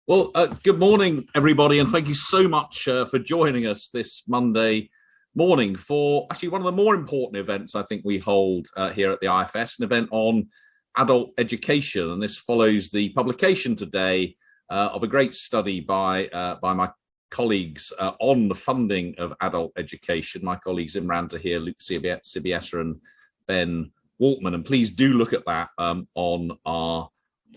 Good morning, everybody, and thank you so much for joining us this Monday morning for actually one of the more important events I think we hold here at the IFS, an event on adult education. And this follows the publication today of a great study by my colleagues on the funding of adult education. My colleagues Imran Tahir, Luke Sibieta, and Ben Waltman. And please do look at that on our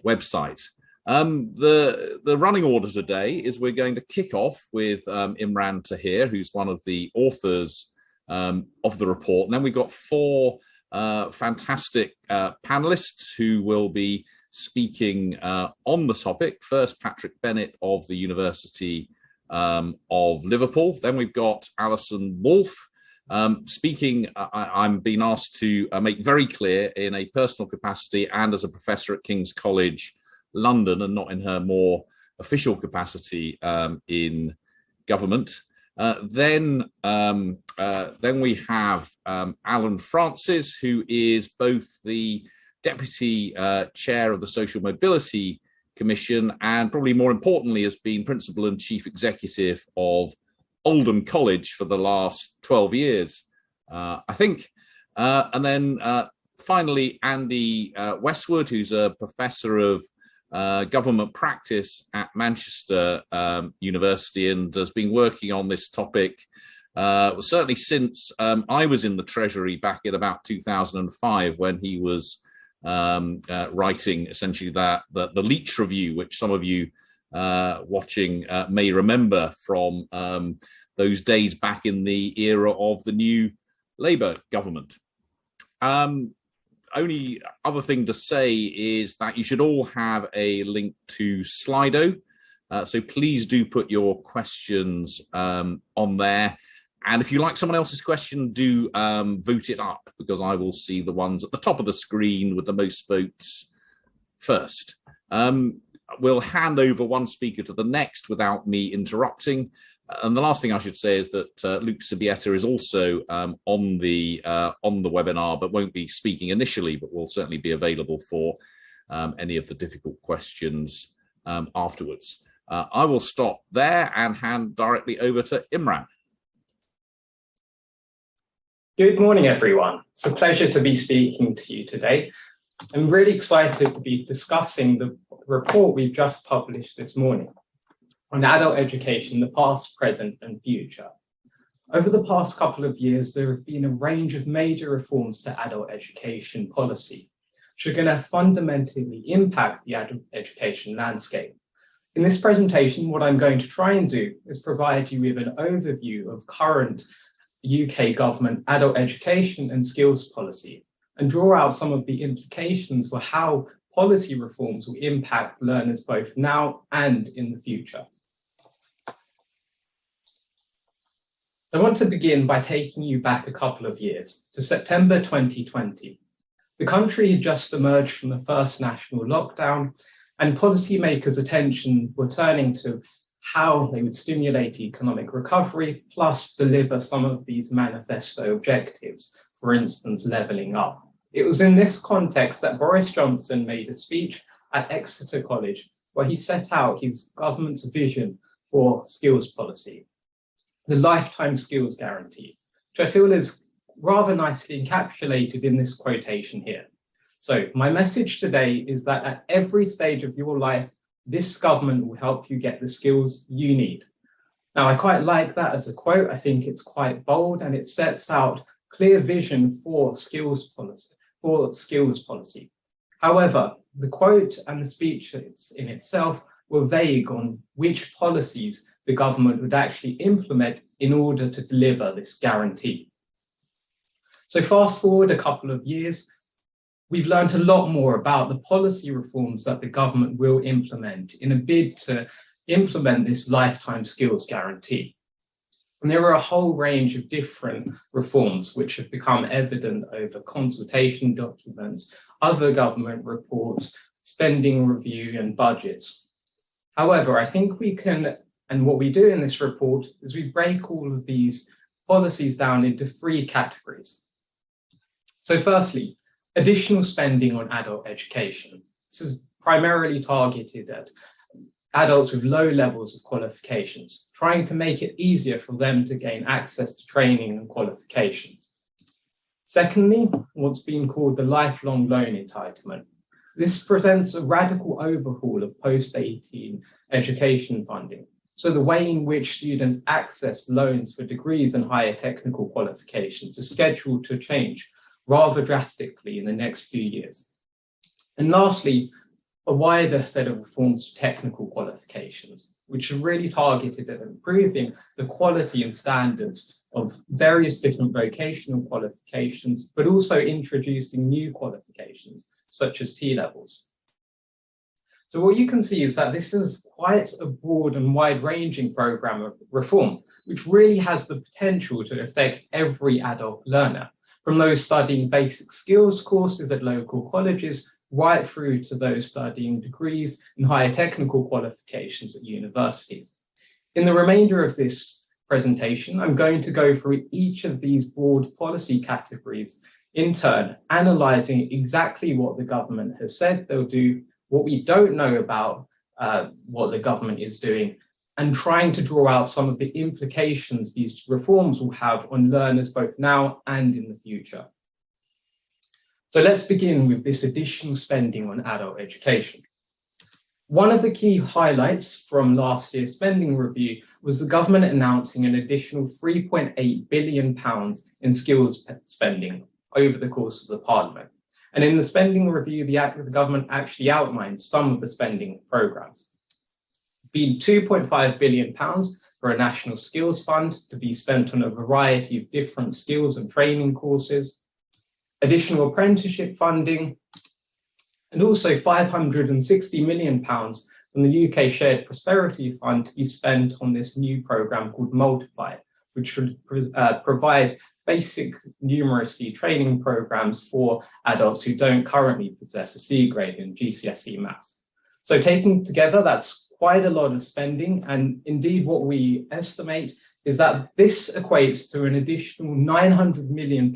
website. The running order today is we're going to kick off with Imran Tahir, who's one of the authors of the report. And then we've got four fantastic panelists who will be speaking on the topic. First, Patrick Bennett of the University of Liverpool. Then we've got Alison Wolfe speaking. I'm being asked to make very clear in a personal capacity and as a professor at King's College London, and not in her more official capacity in government. Then we have Alan Francis, who is both the Deputy Chair of the Social Mobility Commission and probably more importantly has been Principal and Chief Executive of Oldham College for the last 12 years, I think. And then finally, Andy Westwood, who's a Professor of government practice at Manchester University and has been working on this topic certainly since I was in the Treasury back in about 2005 when he was writing essentially the Leach Review, which some of you watching may remember from those days back in the era of the new Labour government. Only other thing to say is that you should all have a link to Slido. So please do put your questions on there. And if you like someone else's question, do vote it up, because I will see the ones at the top of the screen with the most votes first. We'll hand over one speaker to the next without me interrupting. And the last thing I should say is that Luke Sibieta is also on the webinar, but won't be speaking initially, but will certainly be available for any of the difficult questions afterwards. I will stop there and hand directly over to Imran. Good morning, everyone. It's a pleasure to be speaking to you today. I'm really excited to be discussing the report we've just published this morning on adult education, the past, present, and future. Over the past couple of years, there have been a range of major reforms to adult education policy, which are going to fundamentally impact the adult education landscape. In this presentation, what I'm going to try and do is provide you with an overview of current UK government adult education and skills policy, and draw out some of the implications for how policy reforms will impact learners both now and in the future. I want to begin by taking you back a couple of years to September 2020. The country had just emerged from the first national lockdown, and policymakers' attention were turning to how they would stimulate economic recovery, plus deliver some of these manifesto objectives, for instance, levelling up. It was in this context that Boris Johnson made a speech at Exeter College where he set out his government's vision for skills policy, the lifetime skills guarantee, which I feel is rather nicely encapsulated in this quotation here. So my message today is that at every stage of your life, this government will help you get the skills you need. Now, I quite like that as a quote. I think it's quite bold and it sets out clear vision for skills policy. However, the quote and the speech in itself were vague on which policies the government would actually implement in order to deliver this guarantee. So fast forward a couple of years, we've learned a lot more about the policy reforms that the government will implement in a bid to implement this lifetime skills guarantee. And there are a whole range of different reforms which have become evident over consultation documents, other government reports, spending review and budgets. However, I think we can, and what we do in this report is we break all of these policies down into three categories. So firstly, additional spending on adult education. This is primarily targeted at adults with low levels of qualifications, trying to make it easier for them to gain access to training and qualifications. Secondly, what's been called the lifelong loan entitlement. This presents a radical overhaul of post-18 education funding. So the way in which students access loans for degrees and higher technical qualifications is scheduled to change rather drastically in the next few years. And lastly, a wider set of reforms to technical qualifications, which are really targeted at improving the quality and standards of various different vocational qualifications, but also introducing new qualifications, such as T-levels. So what you can see is that this is quite a broad and wide-ranging program of reform, which really has the potential to affect every adult learner, from those studying basic skills courses at local colleges, right through to those studying degrees and higher technical qualifications at universities. In the remainder of this presentation, I'm going to go through each of these broad policy categories in turn, analysing exactly what the government has said they'll do, what we don't know about what the government is doing, and trying to draw out some of the implications these reforms will have on learners both now and in the future. So let's begin with this additional spending on adult education. One of the key highlights from last year's spending review was the government announcing an additional £3.8 billion in skills spending over the course of the Parliament. And in the spending review, the government actually outlined some of the spending programmes. Being £2.5 billion for a national skills fund to be spent on a variety of different skills and training courses, additional apprenticeship funding, and also £560 million from the UK Shared Prosperity Fund to be spent on this new programme called Multiply, which would provide basic numeracy training programmes for adults who don't currently possess a C grade in GCSE maths. So taken together, that's quite a lot of spending, and indeed what we estimate is that this equates to an additional £900 million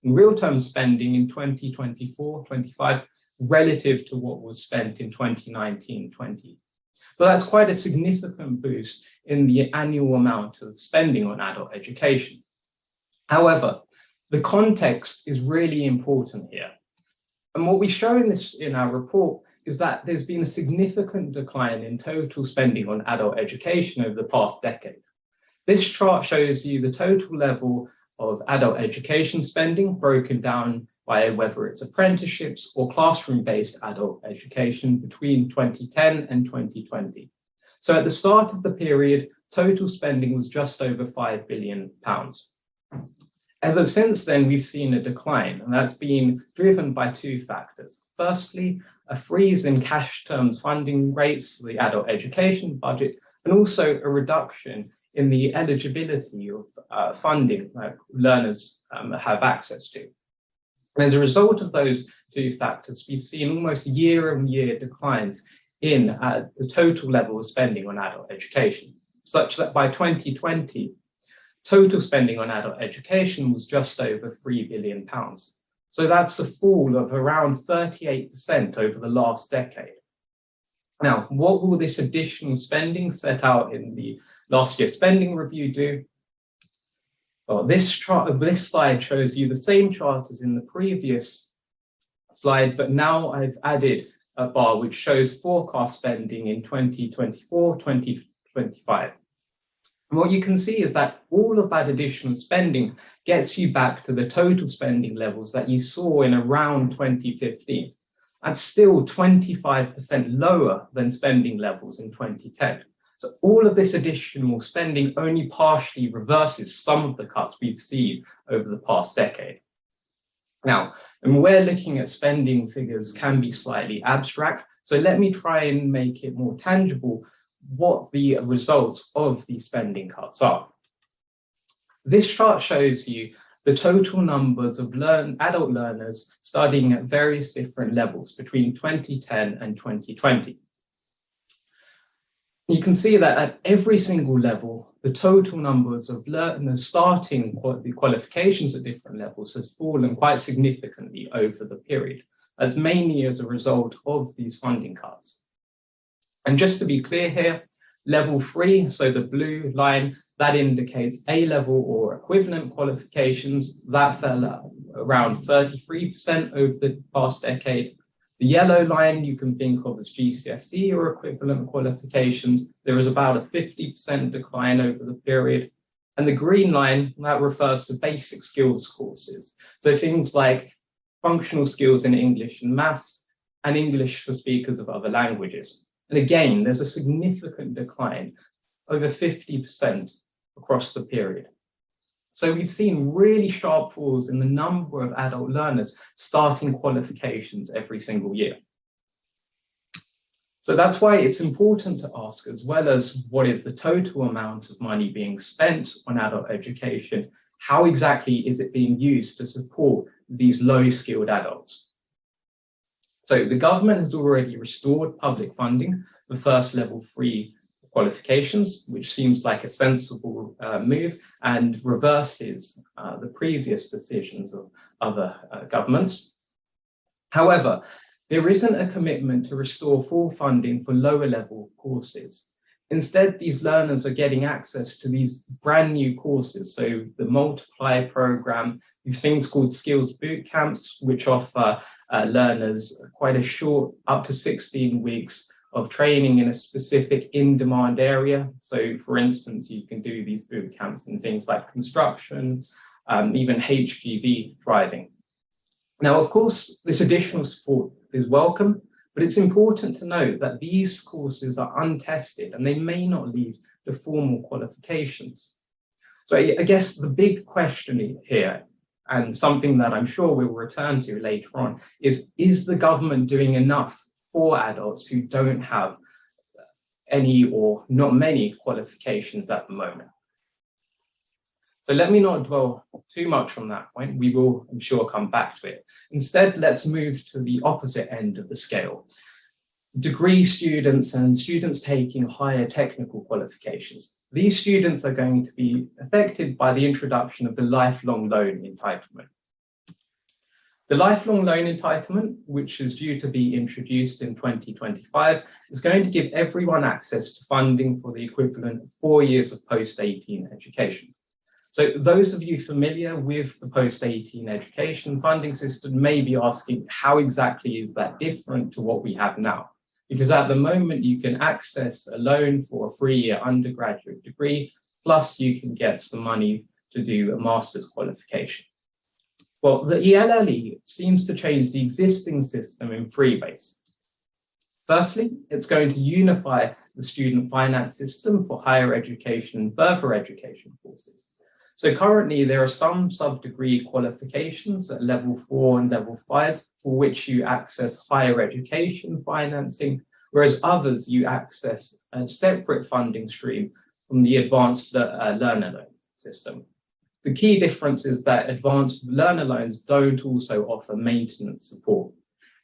in real-term spending in 2024-25 relative to what was spent in 2019-20. So that's quite a significant boost in the annual amount of spending on adult education. However, the context is really important here. And what we show in our report is that there's been a significant decline in total spending on adult education over the past decade. This chart shows you the total level of adult education spending broken down by whether it's apprenticeships or classroom-based adult education between 2010 and 2020. So at the start of the period, total spending was just over £5 billion. Ever since then, we've seen a decline, and that's been driven by two factors. Firstly, a freeze in cash terms funding rates for the adult education budget, and also a reduction in the eligibility of funding that learners have access to. And as a result of those two factors, we've seen almost year-on-year declines in the total level of spending on adult education, such that by 2020, total spending on adult education was just over £3 billion. So that's a fall of around 38% over the last decade. Now, what will this additional spending set out in the last year's spending review do? Well, this slide shows you the same chart as in the previous slide, but now I've added a bar which shows forecast spending in 2024, 2025. And what you can see is that all of that additional spending gets you back to the total spending levels that you saw in around 2015. That's still 25% lower than spending levels in 2010. So all of this additional spending only partially reverses some of the cuts we've seen over the past decade. Now, and we're looking at spending figures can be slightly abstract, so let me try and make it more tangible what the results of these spending cuts are. This chart shows you the total numbers of adult learners studying at various different levels between 2010 and 2020. You can see that at every single level, the total numbers of learners starting the qualifications at different levels has fallen quite significantly over the period. That's mainly as a result of these funding cuts. And just to be clear here, level 3, so the blue line, that indicates A-level or equivalent qualifications. That fell around 33% over the past decade. The yellow line you can think of as GCSE or equivalent qualifications. There is about a 50% decline over the period. And the green line, that refers to basic skills courses. So things like functional skills in English and maths, and English for speakers of other languages. And again, there's a significant decline, over 50% across the period. So we've seen really sharp falls in the number of adult learners starting qualifications every single year. So that's why it's important to ask, as well as what is the total amount of money being spent on adult education, how exactly is it being used to support these low-skilled adults? So the government has already restored public funding for first level 3 qualifications, which seems like a sensible move and reverses the previous decisions of other governments. However, there isn't a commitment to restore full funding for lower level courses. Instead, these learners are getting access to these brand new courses. So the Multiply program, these things called skills boot camps, which offer learners quite a short, up to 16 weeks of training in a specific in-demand area. So for instance, you can do these boot camps in things like construction, even HGV driving. Now, of course, this additional support is welcome, but it's important to note that these courses are untested and they may not lead to formal qualifications. So I guess the big question here, and something that I'm sure we'll return to later on, is the government doing enough for adults who don't have any or not many qualifications at the moment? So let me not dwell too much on that point. We will, I'm sure, come back to it. Instead, let's move to the opposite end of the scale. Degree students and students taking higher technical qualifications. These students are going to be affected by the introduction of the lifelong loan entitlement. The lifelong loan entitlement, which is due to be introduced in 2025, is going to give everyone access to funding for the equivalent of 4 years of post-18 education. So those of you familiar with the post-18 education funding system may be asking, how exactly is that different to what we have now? Because at the moment, you can access a loan for a 3-year undergraduate degree, plus you can get some money to do a master's qualification. Well, the ELLE seems to change the existing system in 3 ways. Firstly, it's going to unify the student finance system for higher education and further education courses. So currently, there are some sub-degree qualifications at level 4 and level 5 for which you access higher education financing, whereas others you access a separate funding stream from the advanced learner loan system. The key difference is that advanced learner loans don't also offer maintenance support.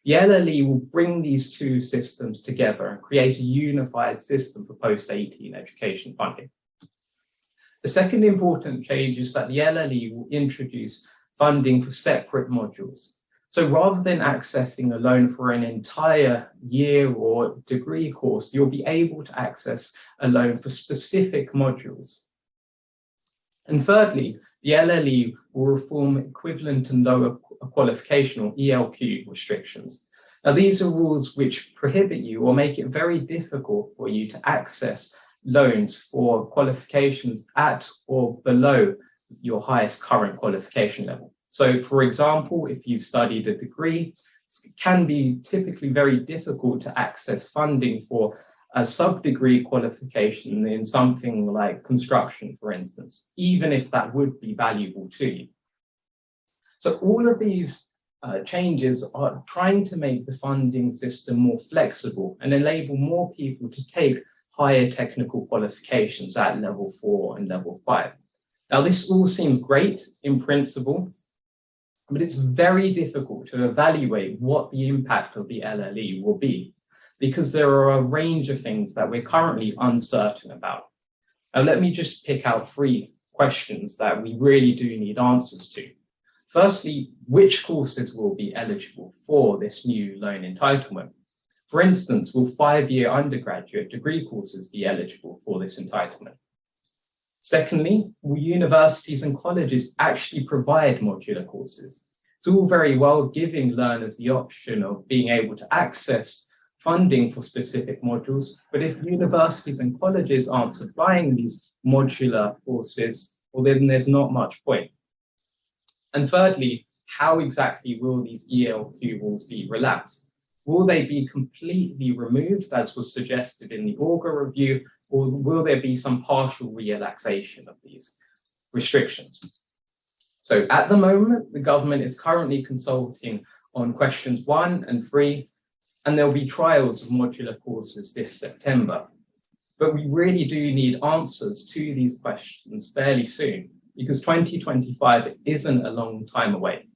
The LLE will bring these 2 systems together and create a unified system for post-18 education funding. The second important change is that the LLE will introduce funding for separate modules. So rather than accessing a loan for an entire year or degree course, you'll be able to access a loan for specific modules. And thirdly, the LLE will reform equivalent and lower qualification or ELQ restrictions. Now, these are rules which prohibit you or make it very difficult for you to access loans for qualifications at or below your highest current qualification level. So for example, if you've studied a degree, it can be typically very difficult to access funding for a sub-degree qualification in something like construction, for instance, even if that would be valuable to you. So all of these changes are trying to make the funding system more flexible and enable more people to take higher technical qualifications at level 4 and level 5. Now, this all seems great in principle, but it's very difficult to evaluate what the impact of the LLE will be, because there are a range of things that we're currently uncertain about. Now, let me just pick out 3 questions that we really do need answers to. Firstly, which courses will be eligible for this new loan entitlement? For instance, will 5-year undergraduate degree courses be eligible for this entitlement? Secondly, will universities and colleges actually provide modular courses? It's all very well giving learners the option of being able to access funding for specific modules, but if universities and colleges aren't supplying these modular courses, well, then there's not much point. And thirdly, how exactly will these ELQ rules be relaxed? Will they be completely removed, as was suggested in the Auger review, or will there be some partial relaxation of these restrictions? So at the moment, the government is currently consulting on questions 1 and 3, and there'll be trials of modular courses this September. But we really do need answers to these questions fairly soon, because 2025 isn't a long time away.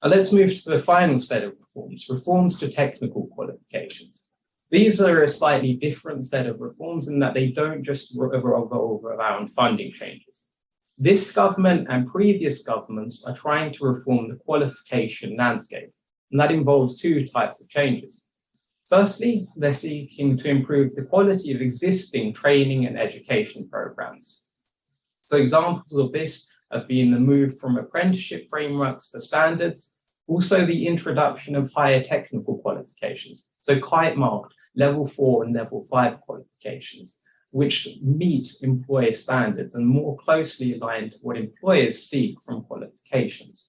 Now let's move to the final set of reforms, reforms to technical qualifications. These are a slightly different set of reforms in that they don't just revolve around funding changes. This government and previous governments are trying to reform the qualification landscape, and that involves 2 types of changes. Firstly, they're seeking to improve the quality of existing training and education programs. So examples of this have been the move from apprenticeship frameworks to standards, also the introduction of higher technical qualifications, so quite marked level 4 and level 5 qualifications, which meet employer standards and more closely aligned to what employers seek from qualifications.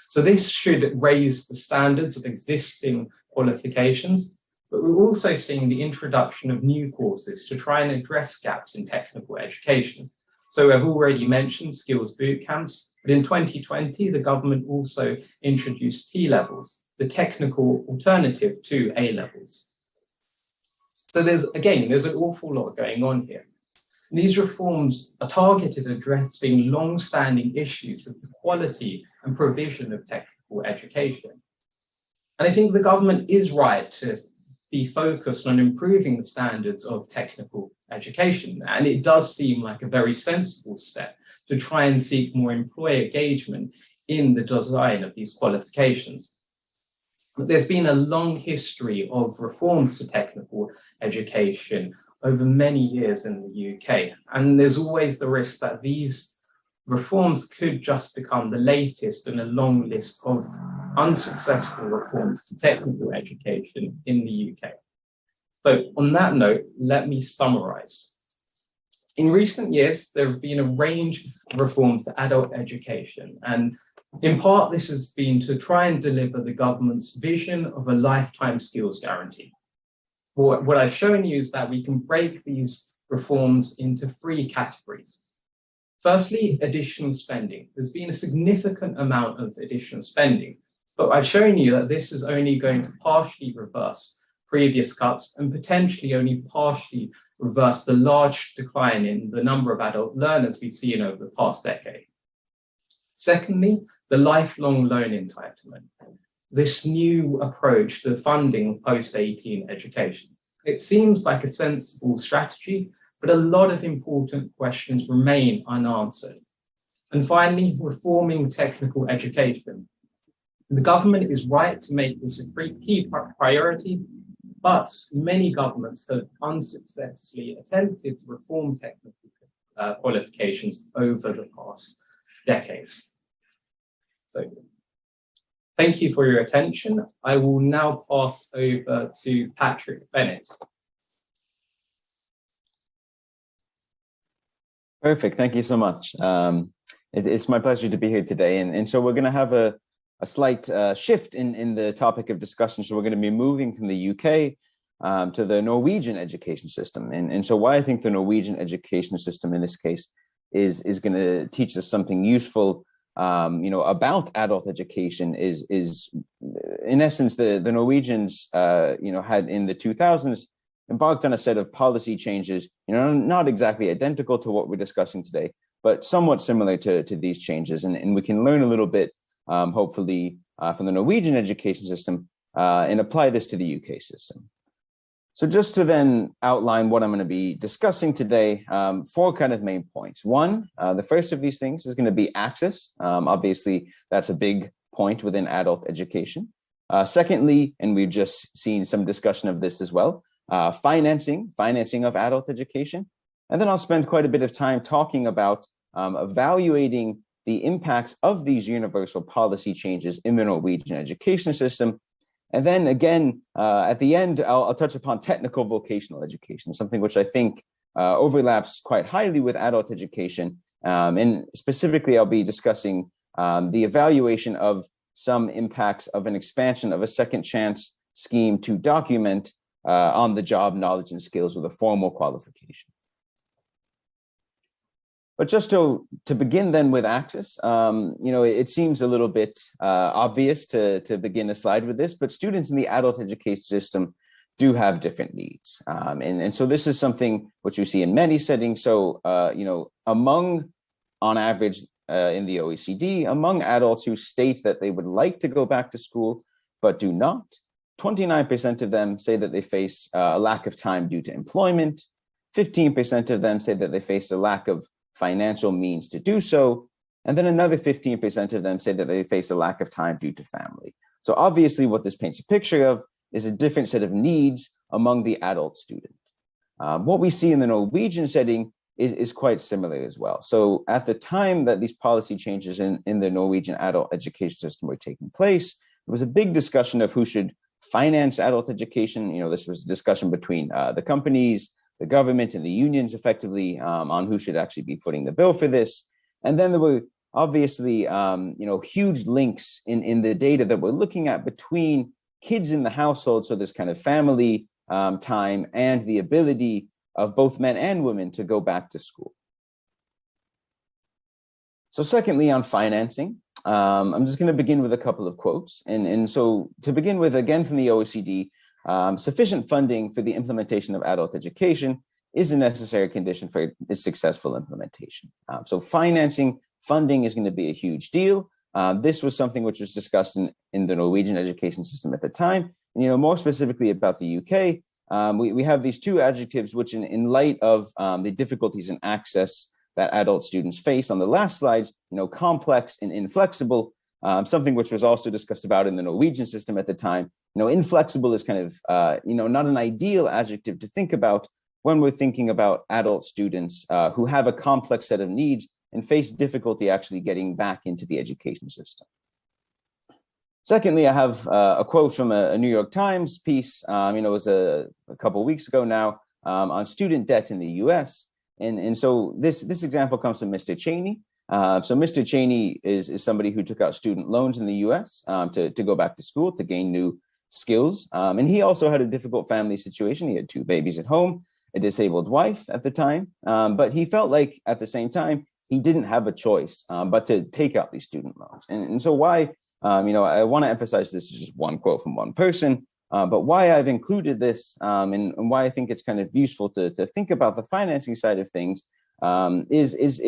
So this should raise the standards of existing qualifications, but we're also seeing the introduction of new courses to try and address gaps in technical education. So I've already mentioned skills boot camps, but in 2020, the government also introduced T-levels, the technical alternative to A-levels. So there's an awful lot going on here. And these reforms are targeted at addressing long-standing issues with the quality and provision of technical education. And I think the government is right to be focused on improving the standards of technical education. And it does seem like a very sensible step to try and seek more employer engagement in the design of these qualifications. But there's been a long history of reforms to technical education over many years in the UK. And there's always the risk that these reforms could just become the latest in a long list of unsuccessful reforms to technical education in the UK. So on that note, let me summarize. In recent years, there have been a range of reforms to adult education. And in part, this has been to try and deliver the government's vision of a lifetime skills guarantee. What I've shown you is that we can break these reforms into 3 categories. Firstly, additional spending. There's been a significant amount of additional spending, but I've shown you that this is only going to partially reverse previous cuts and potentially only partially reverse the large decline in the number of adult learners we've seen over the past decade. Secondly, the lifelong loan entitlement. This new approach to funding post-18 education. It seems like a sensible strategy, but a lot of important questions remain unanswered. And finally, reforming technical education. The government is right to make this a key priority, but many governments have unsuccessfully attempted to reform technical qualifications over the past decades. So, thank you for your attention. I will now pass over to Patrick Bennett. Perfect. Thank you so much. It's my pleasure to be here today. And so we're going to have a slight shift in the topic of discussion. So we're going to be moving from the UK to the Norwegian education system. And so why I think the Norwegian education system in this case is going to teach us something useful about adult education is in essence, the Norwegians, had in the 2000s embarked on a set of policy changes, not exactly identical to what we're discussing today, but somewhat similar to these changes. And we can learn a little bit, hopefully, from the Norwegian education system and apply this to the UK system. So just to then outline what I'm going to be discussing today, 4 kind of main points. One, the first of these things is going to be access. Obviously, that's a big point within adult education. Secondly, and we've just seen some discussion of this as well, financing of adult education. And then I'll spend quite a bit of time talking about evaluating the impacts of these universal policy changes in the Norwegian education system. And then again, at the end, I'll touch upon technical vocational education, something which I think overlaps quite highly with adult education. And specifically, I'll be discussing the evaluation of some impacts of an expansion of a second chance scheme to document on-the-job knowledge and skills with a formal qualification. But just to begin then with access, it seems a little bit obvious to begin a slide with this, but students in the adult education system do have different needs. And so this is something which we see in many settings. So, among, on average, in the OECD, among adults who state that they would like to go back to school, but do not, 29% of them say that they face a lack of time due to employment. 15% of them say that they face a lack of financial means to do so. And then another 15% of them say that they face a lack of time due to family. So obviously what this paints a picture of is a different set of needs among the adult student. What we see in the Norwegian setting is quite similar as well. So at the time that these policy changes in the Norwegian adult education system were taking place, there was a big discussion of who should finance adult education. This was a discussion between the companies, the government, and the unions effectively on who should actually be footing the bill for this. And then there were obviously, huge links in the data that we're looking at between kids in the household. So this kind of family time and the ability of both men and women to go back to school. So secondly, on financing, I'm just going to begin with a couple of quotes. And so to begin with, again, from the OECD, sufficient funding for the implementation of adult education is a necessary condition for its successful implementation. So funding is going to be a huge deal. This was something which was discussed in the Norwegian education system at the time. And, more specifically about the UK, we have these two adjectives which in light of the difficulties in access that adult students face on the last slides, complex and inflexible, something which was also discussed about in the Norwegian system at the time. Inflexible is kind of, not an ideal adjective to think about when we're thinking about adult students who have a complex set of needs and face difficulty actually getting back into the education system. Secondly, I have a quote from a New York Times piece, it was a couple of weeks ago now, on student debt in the US. And so this example comes from Mr. Cheney. So Mr. Cheney is somebody who took out student loans in the US to go back to school, to gain new skills. And he also had a difficult family situation. He had 2 babies at home, a disabled wife at the time. But he felt like at the same time, he didn't have a choice but to take out these student loans. And so why, I want to emphasize this is just one quote from one person, but why I've included this and why I think it's kind of useful to think about the financing side of things is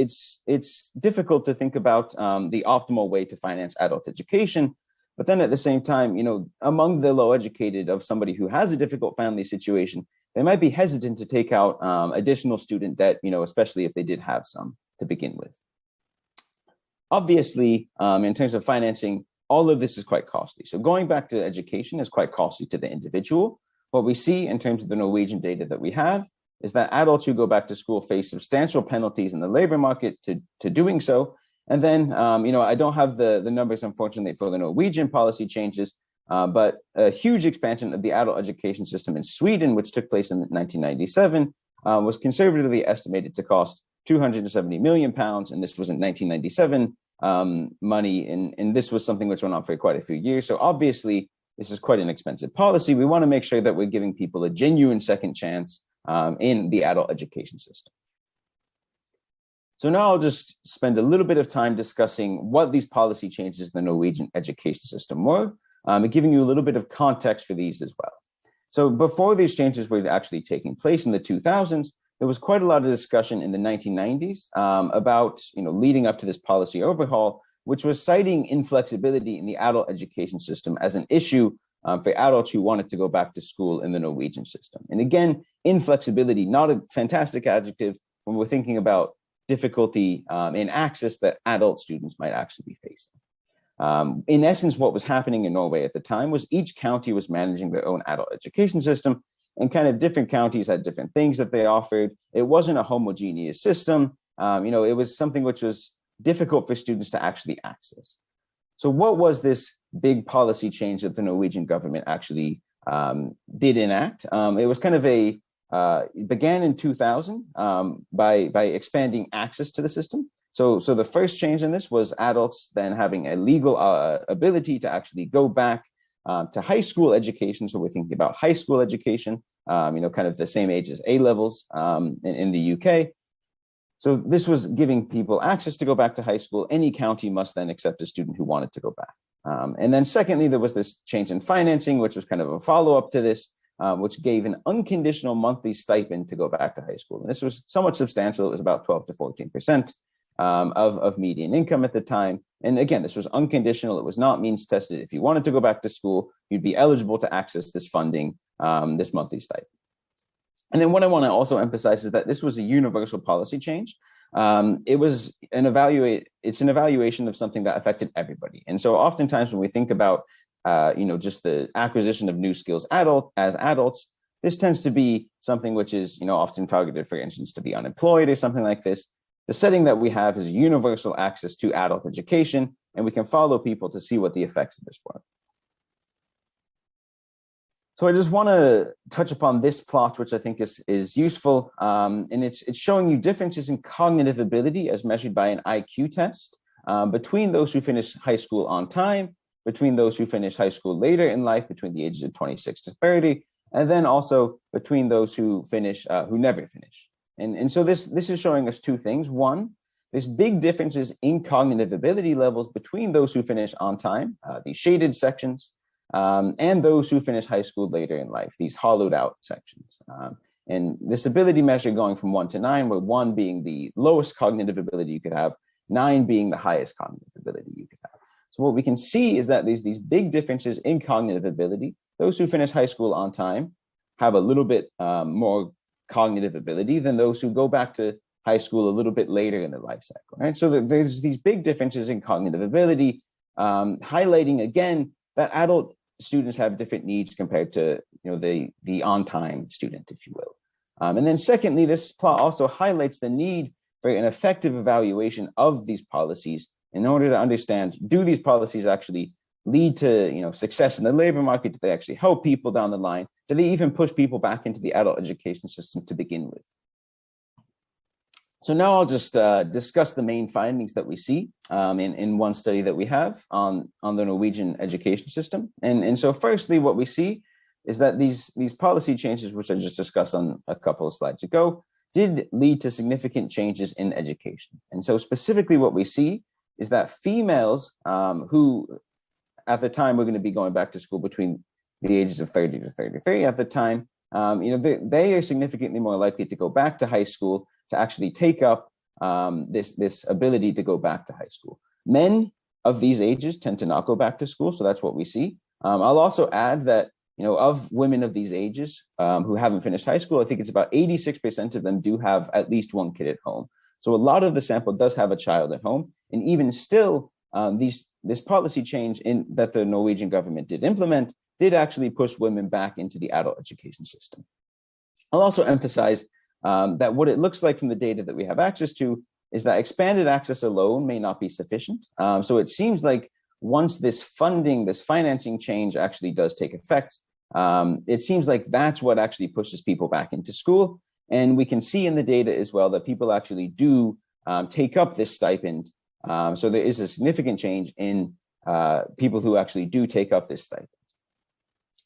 it's difficult to think about the optimal way to finance adult education. But then at the same time, among the low educated of somebody who has a difficult family situation, they might be hesitant to take out additional student debt, especially if they did have some to begin with. Obviously, in terms of financing, all of this is quite costly. So going back to education is quite costly to the individual. What we see in terms of the Norwegian data that we have is that adults who go back to school face substantial penalties in the labor market to doing so. And then, I don't have the numbers, unfortunately, for the Norwegian policy changes, but a huge expansion of the adult education system in Sweden, which took place in 1997, was conservatively estimated to cost 270 million pounds. And this was in 1997 money. And this was something which went on for quite a few years. So obviously, this is quite an expensive policy. We want to make sure that we're giving people a genuine second chance in the adult education system. So now I'll just spend a little bit of time discussing what these policy changes in the Norwegian education system were, and giving you a little bit of context for these as well. So before these changes were actually taking place in the 2000s, there was quite a lot of discussion in the 1990s about, leading up to this policy overhaul, which was citing inflexibility in the adult education system as an issue for adults who wanted to go back to school in the Norwegian system. And again, inflexibility, not a fantastic adjective when we're thinking about difficulty in access that adult students might actually be facing. In essence, what was happening in Norway at the time was each county was managing their own adult education system, and kind of different counties had different things that they offered. It wasn't a homogeneous system. It was something which was difficult for students to actually access. So what was this big policy change that the Norwegian government actually did enact? It was kind of it began in 2000 by expanding access to the system. So the first change in this was adults then having a legal ability to actually go back to high school education. So we're thinking about high school education, kind of the same age as A levels in the UK. So this was giving people access to go back to high school. Any county must then accept a student who wanted to go back. And then secondly, there was this change in financing, which was kind of a follow-up to this, which gave an unconditional monthly stipend to go back to high school. And this was somewhat substantial. It was about 12 to 14% of median income at the time. And again, this was unconditional. It was not means tested. If you wanted to go back to school, you'd be eligible to access this funding, this monthly stipend. And then what I want to also emphasize is that this was a universal policy change. It's an evaluation of something that affected everybody. And so oftentimes when we think about, just the acquisition of new skills as adults, this tends to be something which is, often targeted, for instance, to the unemployed or something like this. The setting that we have is universal access to adult education, and we can follow people to see what the effects of this were. So I just want to touch upon this plot, which I think is useful, and it's showing you differences in cognitive ability as measured by an IQ test between those who finish high school on time, between those who finish high school later in life, between the ages of 26 to 30, and then also between those who never finish. And so this is showing us two things. One, there's big differences in cognitive ability levels between those who finish on time, these shaded sections, and those who finish high school later in life, these hollowed out sections. And this ability measure going from 1 to 9, where 1 being the lowest cognitive ability you could have, 9 being the highest cognitive ability you could have. So what we can see is that there's these big differences in cognitive ability. Those who finish high school on time have a little bit more cognitive ability than those who go back to high school a little bit later in their life cycle, right? So there's these big differences in cognitive ability, highlighting again that adult students have different needs compared to the on-time student, if you will. And then secondly, this plot also highlights the need for an effective evaluation of these policies in order to understand, do these policies actually lead to success in the labor market? Do they actually help people down the line? Do they even push people back into the adult education system to begin with? So now I'll just discuss the main findings that we see in one study that we have on the Norwegian education system. And so firstly, what we see is that these policy changes, which I just discussed on a couple of slides ago, did lead to significant changes in education. And so specifically what we see is that females who at the time we're going to be going back to school between the ages of 30 to 33 at the time, they are significantly more likely to go back to high school, to actually take up this ability to go back to high school. Men of these ages tend to not go back to school, so that's what we see. I'll also add that of women of these ages who haven't finished high school, I think it's about 86% of them do have at least one kid at home. So a lot of the sample does have a child at home, and even still, this policy change that the Norwegian government did implement did actually push women back into the adult education system. I'll also emphasize that what it looks like from the data that we have access to is that expanded access alone may not be sufficient. So it seems like once this financing change actually does take effect, it seems like that's what actually pushes people back into school. And we can see in the data as well that people actually do take up this stipend. So there is a significant change in people who actually do take up this stipend.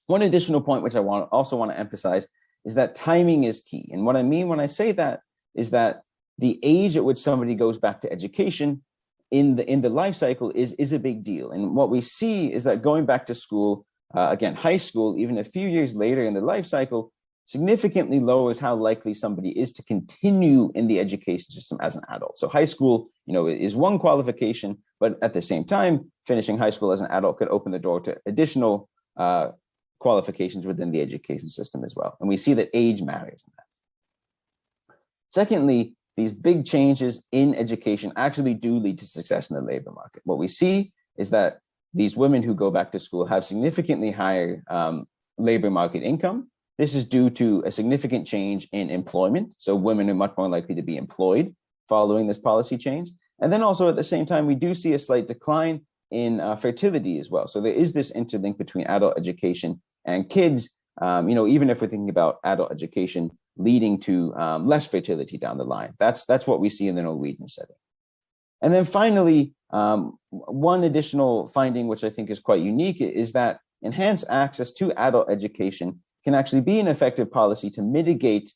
One additional point which I also want to emphasize is that timing is key. And what I mean when I say that is that the age at which somebody goes back to education in the life cycle is a big deal. And what we see is that going back to school, again, high school, even a few years later in the life cycle, significantly lowers how likely somebody is to continue in the education system as an adult. So high school, is one qualification, but at the same time, finishing high school as an adult could open the door to additional qualifications within the education system as well. And we see that age matters in that. Secondly, these big changes in education actually do lead to success in the labor market. What we see is that these women who go back to school have significantly higher labor market income. This is due to a significant change in employment. So women are much more likely to be employed following this policy change. And then also at the same time, we do see a slight decline in fertility as well. So there is this interlink between adult education and kids, even if we're thinking about adult education leading to less fertility down the line. That's what we see in the Norwegian setting. And then finally, one additional finding, which I think is quite unique, is that enhanced access to adult education can actually be an effective policy to mitigate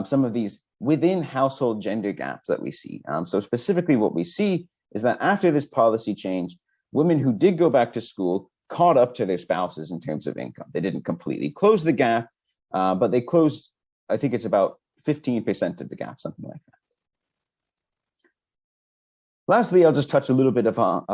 some of these within household gender gaps that we see. So specifically what we see is that after this policy change, women who did go back to school caught up to their spouses in terms of income. They didn't completely close the gap, but they closed, I think it's about 15% of the gap, something like that. Lastly, I'll just touch a little bit upon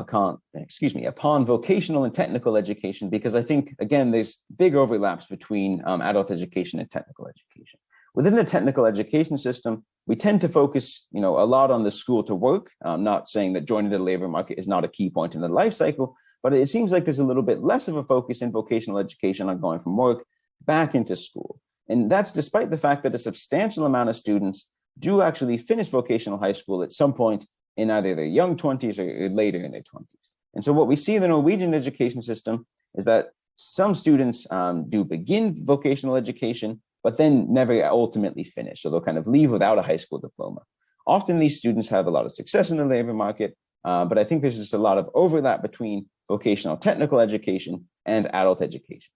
vocational and technical education, because I think, again, there's big overlaps between adult education and technical education. Within the technical education system, we tend to focus, a lot on the school to work. I'm not saying that joining the labor market is not a key point in the life cycle, but it seems like there's a little bit less of a focus in vocational education on going from work back into school. And that's despite the fact that a substantial amount of students do actually finish vocational high school at some point in either their young 20s or later in their 20s. And so what we see in the Norwegian education system is that some students do begin vocational education, but then never ultimately finish. So they'll kind of leave without a high school diploma. Often these students have a lot of success in the labor market, but I think there's just a lot of overlap between vocational technical education and adult education.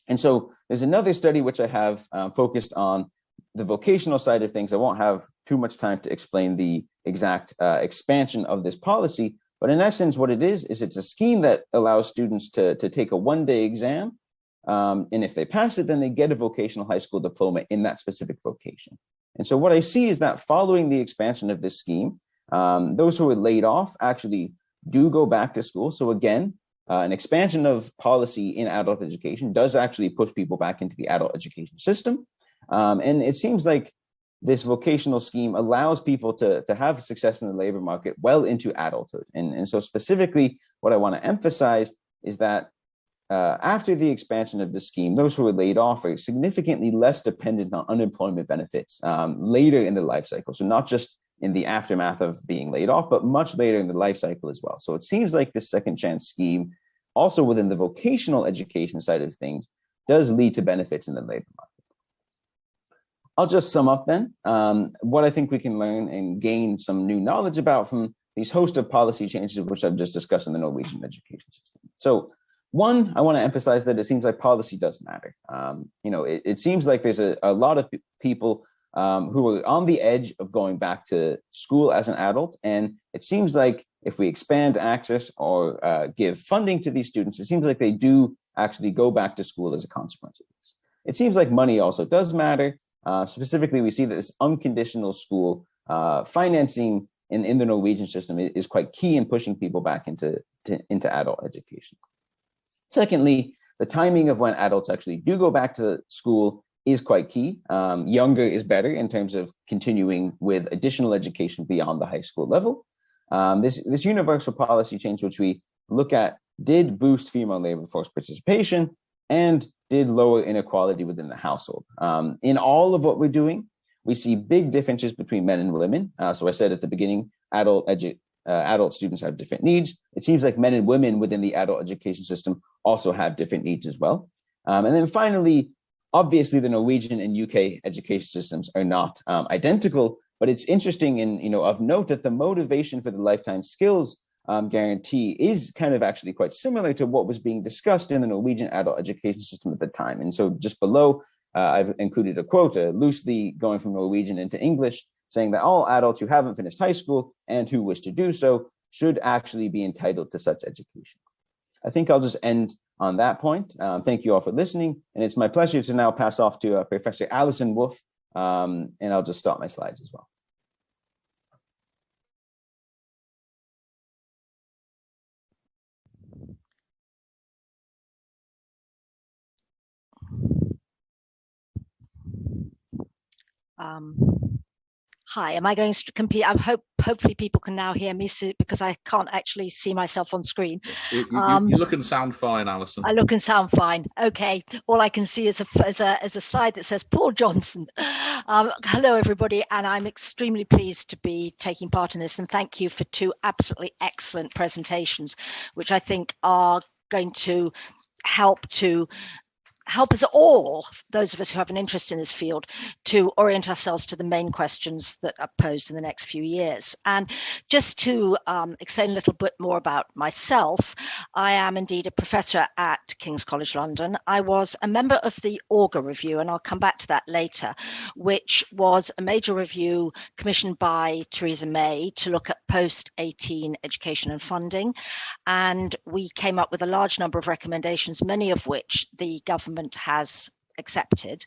And so there's another study which I have focused on the vocational side of things. I won't have too much time to explain the exact expansion of this policy, but in essence, what it is it's a scheme that allows students to take a one-day exam. And if they pass it, then they get a vocational high school diploma in that specific vocation. And so what I see is that following the expansion of this scheme, those who are laid off actually do go back to school. So again, an expansion of policy in adult education does actually push people back into the adult education system. And it seems like this vocational scheme allows people to have success in the labor market well into adulthood. And so specifically, what I want to emphasize is that after the expansion of the scheme, those who are laid off are significantly less dependent on unemployment benefits later in the life cycle. So not just in the aftermath of being laid off, but much later in the life cycle as well. So it seems like this second chance scheme, also within the vocational education side of things, does lead to benefits in the labor market. I'll just sum up then what I think we can learn and gain some new knowledge about from these host of policy changes, which I've just discussed in the Norwegian education system. So one, I want to emphasize that it seems like policy does matter. It seems like there's a lot of people who are on the edge of going back to school as an adult. And it seems like if we expand access or give funding to these students, it seems like they do actually go back to school as a consequence of this. It seems like money also does matter. Specifically, we see that this unconditional school financing in the Norwegian system is quite key in pushing people back into adult education. Secondly, the timing of when adults actually do go back to school is quite key. Younger is better in terms of continuing with additional education beyond the high school level. This universal policy change, which we look at, did boost female labor force participation and did lower inequality within the household. In all of what we're doing, we see big differences between men and women. So I said at the beginning, adult students have different needs. It seems like men and women within the adult education system also have different needs as well. And then finally, obviously the Norwegian and UK education systems are not identical, but it's interesting and of note that the motivation for the lifetime skills guarantee is kind of actually quite similar to what was being discussed in the Norwegian adult education system at the time. And so just below, I've included a quote, loosely going from Norwegian into English, saying that all adults who haven't finished high school and who wish to do so should actually be entitled to such education. I think I'll just end on that point. Thank you all for listening. And it's my pleasure to now pass off to Professor Alison Wolf, and I'll just stop my slides as well. Hi, am I going to compete? Hopefully people can now hear me because I can't actually see myself on screen. You look and sound fine, Alison. I look and sound fine. Okay. All I can see is a slide that says Paul Johnson. Hello, everybody. And I'm extremely pleased to be taking part in this. And thank you for two absolutely excellent presentations, which I think are going to help us all, those of us who have an interest in this field, to orient ourselves to the main questions that are posed in the next few years. And just to explain a little bit more about myself, I am indeed a professor at King's College London. I was a member of the Auger Review, and I'll come back to that later, which was a major review commissioned by Theresa May to look at post-18 education and funding. And we came up with a large number of recommendations, many of which the government has accepted.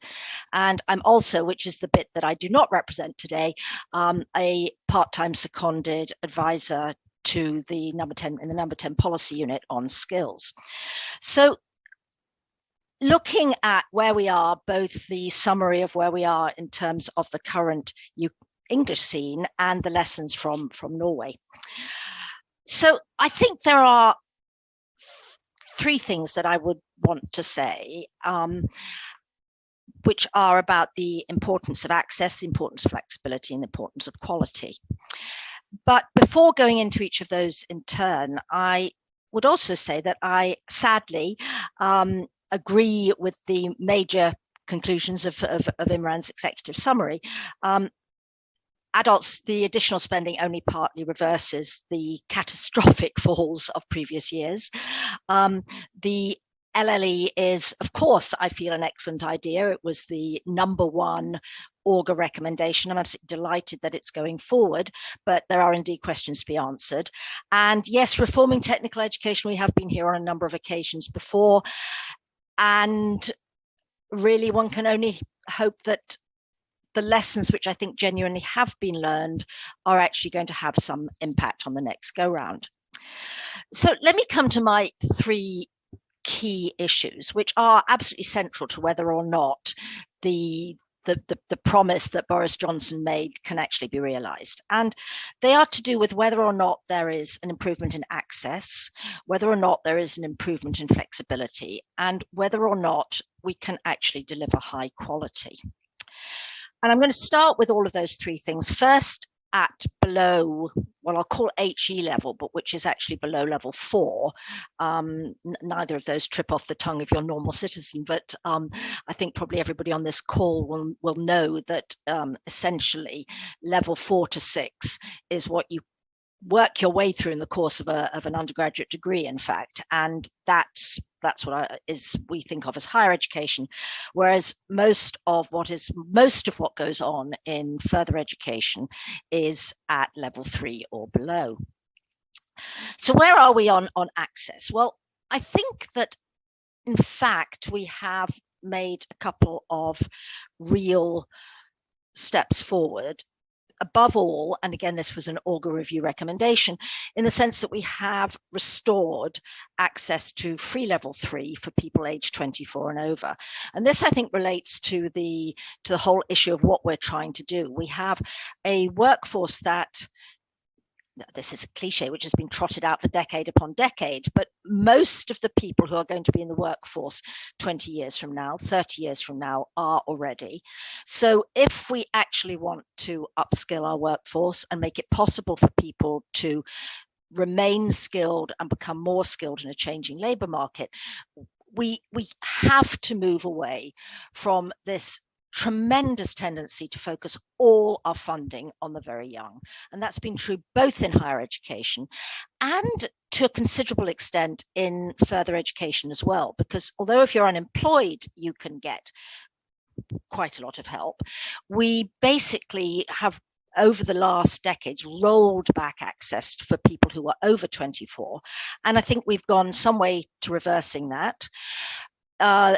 And I'm also, which is the bit that I do not represent today, a part-time seconded advisor to the number 10 in the number 10 policy unit on skills. So looking at where we are, both the summary of where we are in terms of the current English scene and the lessons from Norway. So I think there are three things that I would want to say, which are about the importance of access, the importance of flexibility, and the importance of quality. But before going into each of those in turn, I would also say that I sadly agree with the major conclusions of Imran's executive summary. Adults, the additional spending only partly reverses the catastrophic falls of previous years. The LLE is, of course, I feel an excellent idea. It was the number one Auger recommendation. I'm absolutely delighted that it's going forward, but there are indeed questions to be answered. And yes, reforming technical education, we have been here on a number of occasions before. And really, one can only hope that the lessons which I think genuinely have been learned are actually going to have some impact on the next go round. So let me come to my three key issues, which are absolutely central to whether or not the promise that Boris Johnson made can actually be realized. And they are to do with whether or not there is an improvement in access, whether or not there is an improvement in flexibility, and whether or not we can actually deliver high quality. And I'm going to start with all of those three things. First, at below, well, I'll call HE level, but which is actually below level 4. Neither of those trip off the tongue of your normal citizen, but I think probably everybody on this call will know that essentially level 4 to 6 is what you work your way through in the course of an undergraduate degree, in fact, and that's what we think of as higher education, whereas most of what goes on in further education is at level 3 or below. So where are we on access? Well, I think that in fact we have made a couple of real steps forward. Above all, and again, this was an Auger Review recommendation, in the sense that we have restored access to free level 3 for people aged 24 and over. And this, I think, relates to the whole issue of what we're trying to do. We have a workforce that, this is a cliche which has been trotted out for decade upon decade, but most of the people who are going to be in the workforce 20 years from now, 30 years from now are already. So if we actually want to upskill our workforce and make it possible for people to remain skilled and become more skilled in a changing labour market, we have to move away from this tremendous tendency to focus all our funding on the very young. And that's been true both in higher education and to a considerable extent in further education as well, because although if you're unemployed, you can get quite a lot of help, we basically have over the last decades rolled back access for people who are over 24. And I think we've gone some way to reversing that.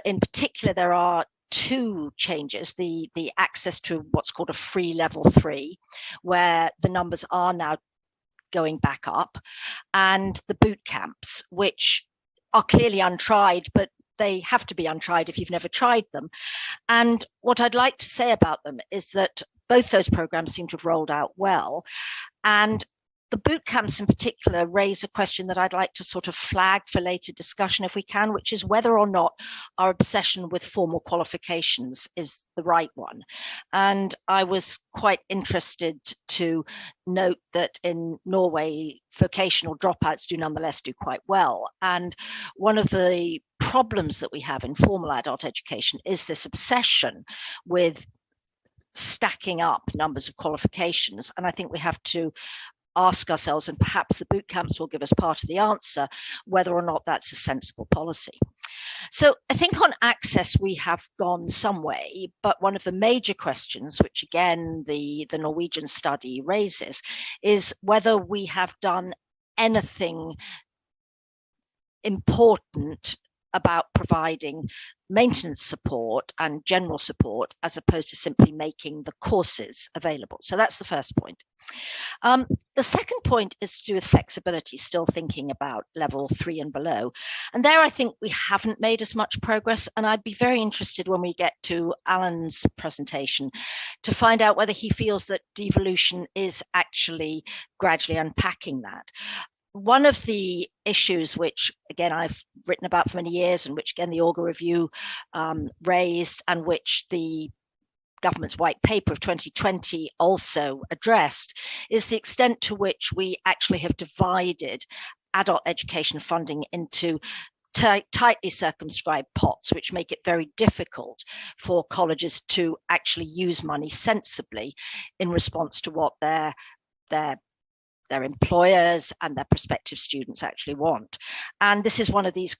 In particular, there are two changes, the access to what's called a free level 3, where the numbers are now going back up, and the boot camps, which are clearly untried, but they have to be untried if you've never tried them. And what I'd like to say about them is that both those programs seem to have rolled out well. And the boot camps in particular raise a question that I'd like to sort of flag for later discussion if we can, which is whether or not our obsession with formal qualifications is the right one. And I was quite interested to note that in Norway, vocational dropouts do nonetheless do quite well. And one of the problems that we have in formal adult education is this obsession with stacking up numbers of qualifications. And I think we have to ask ourselves, and perhaps the boot camps will give us part of the answer, whether or not that's a sensible policy. So I think on access, we have gone some way, but one of the major questions, which again, the Norwegian study raises, is whether we have done anything important about providing maintenance support and general support as opposed to simply making the courses available. So that's the first point. The second point is to do with flexibility, still thinking about level 3 and below. And there I think we haven't made as much progress, and I'd be very interested when we get to Alan's presentation to find out whether he feels that devolution is actually gradually unpacking that. One of the issues which, again, I've written about for many years and which, again, the Auger Review raised and which the government's white paper of 2020 also addressed is the extent to which we actually have divided adult education funding into tightly circumscribed pots, which make it very difficult for colleges to actually use money sensibly in response to what their employers and their prospective students actually want. And this is one of these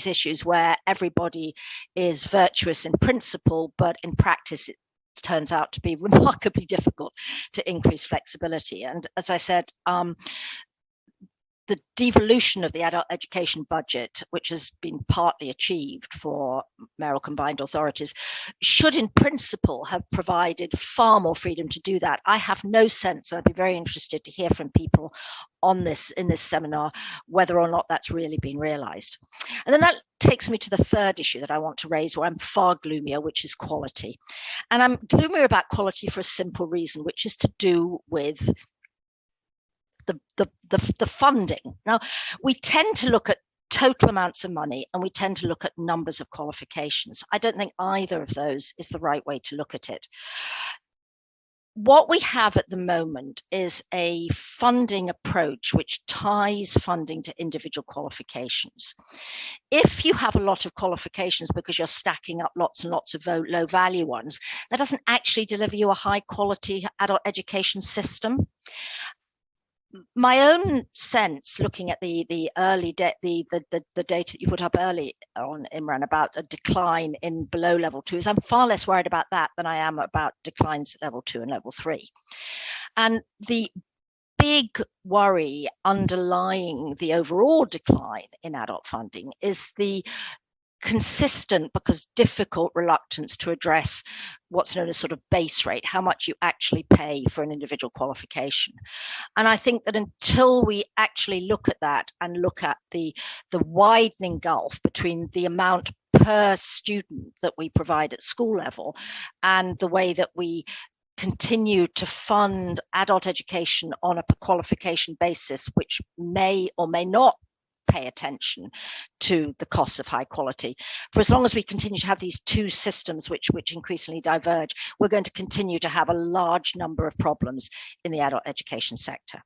issues where everybody is virtuous in principle, but in practice it turns out to be remarkably difficult to increase flexibility. And as I said, the devolution of the adult education budget, which has been partly achieved for mayoral combined authorities, should in principle have provided far more freedom to do that. I have no sense, and I'd be very interested to hear from people on this in this seminar, whether or not that's really been realized. And then that takes me to the third issue that I want to raise, where I'm far gloomier, which is quality. And I'm gloomier about quality for a simple reason, which is to do with the funding. Now, we tend to look at total amounts of money and we tend to look at numbers of qualifications. I don't think either of those is the right way to look at it. What we have at the moment is a funding approach which ties funding to individual qualifications. If you have a lot of qualifications because you're stacking up lots and lots of low value ones, that doesn't actually deliver you a high quality adult education system. My own sense, looking at the data that you put up early on, Imran, about a decline in below level 2, is I'm far less worried about that than I am about declines at level 2 and level 3. And the big worry underlying the overall decline in adult funding is the consistent, because difficult, reluctance to address what's known as sort of base rate, how much you actually pay for an individual qualification. And I think that until we actually look at that and look at the widening gulf between the amount per student that we provide at school level and the way that we continue to fund adult education on a per qualification basis, which may or may not pay attention to the costs of high quality. For as long as we continue to have these two systems which increasingly diverge, we're going to continue to have a large number of problems in the adult education sector.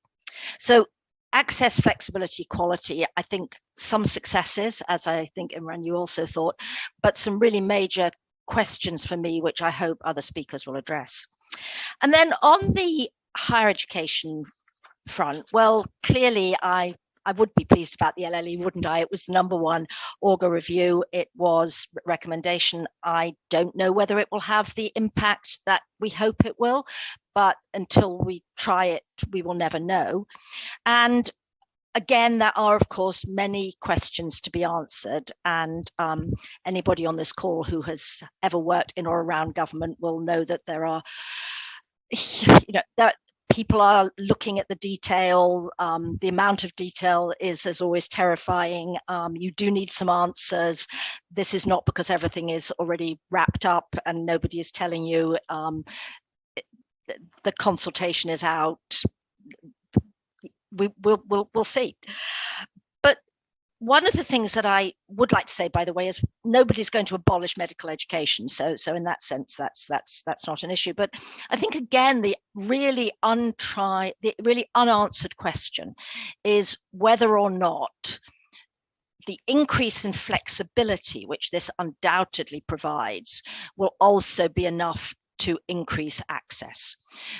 So access, flexibility, quality, I think some successes, as I think Imran, you also thought, but some really major questions for me, which I hope other speakers will address. And then on the higher education front, well, clearly I would be pleased about the LLE, wouldn't I? It was the #1 Auger review. It was recommendation. I don't know whether it will have the impact that we hope it will, but until we try it, we will never know. And again, there are, of course, many questions to be answered. And anybody on this call who has ever worked in or around government will know that there are, people are looking at the detail. The amount of detail is, as always, terrifying. You do need some answers. This is not because everything is already wrapped up and nobody is telling you. the consultation is out. We'll see. But one of the things that I would like to say, by the way, is nobody's going to abolish medical education. So in that sense, that's not an issue. But I think, again, the really unanswered question is whether or not the increase in flexibility, which this undoubtedly provides, will also be enough to increase access.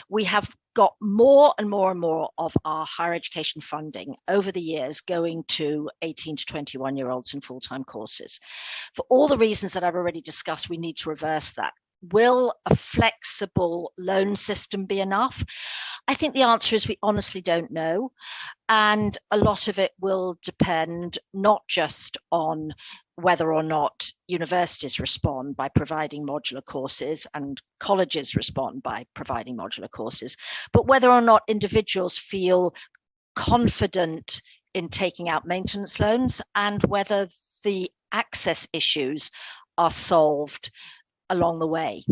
We have got more and more and more of our higher education funding over the years going to 18 to 21-year-olds in full-time courses. For all the reasons that I've already discussed, we need to reverse that. Will a flexible loan system be enough? I think the answer is we honestly don't know. And a lot of it will depend not just on whether or not universities respond by providing modular courses and colleges respond by providing modular courses, but whether or not individuals feel confident in taking out maintenance loans and whether the access issues are solved along the way.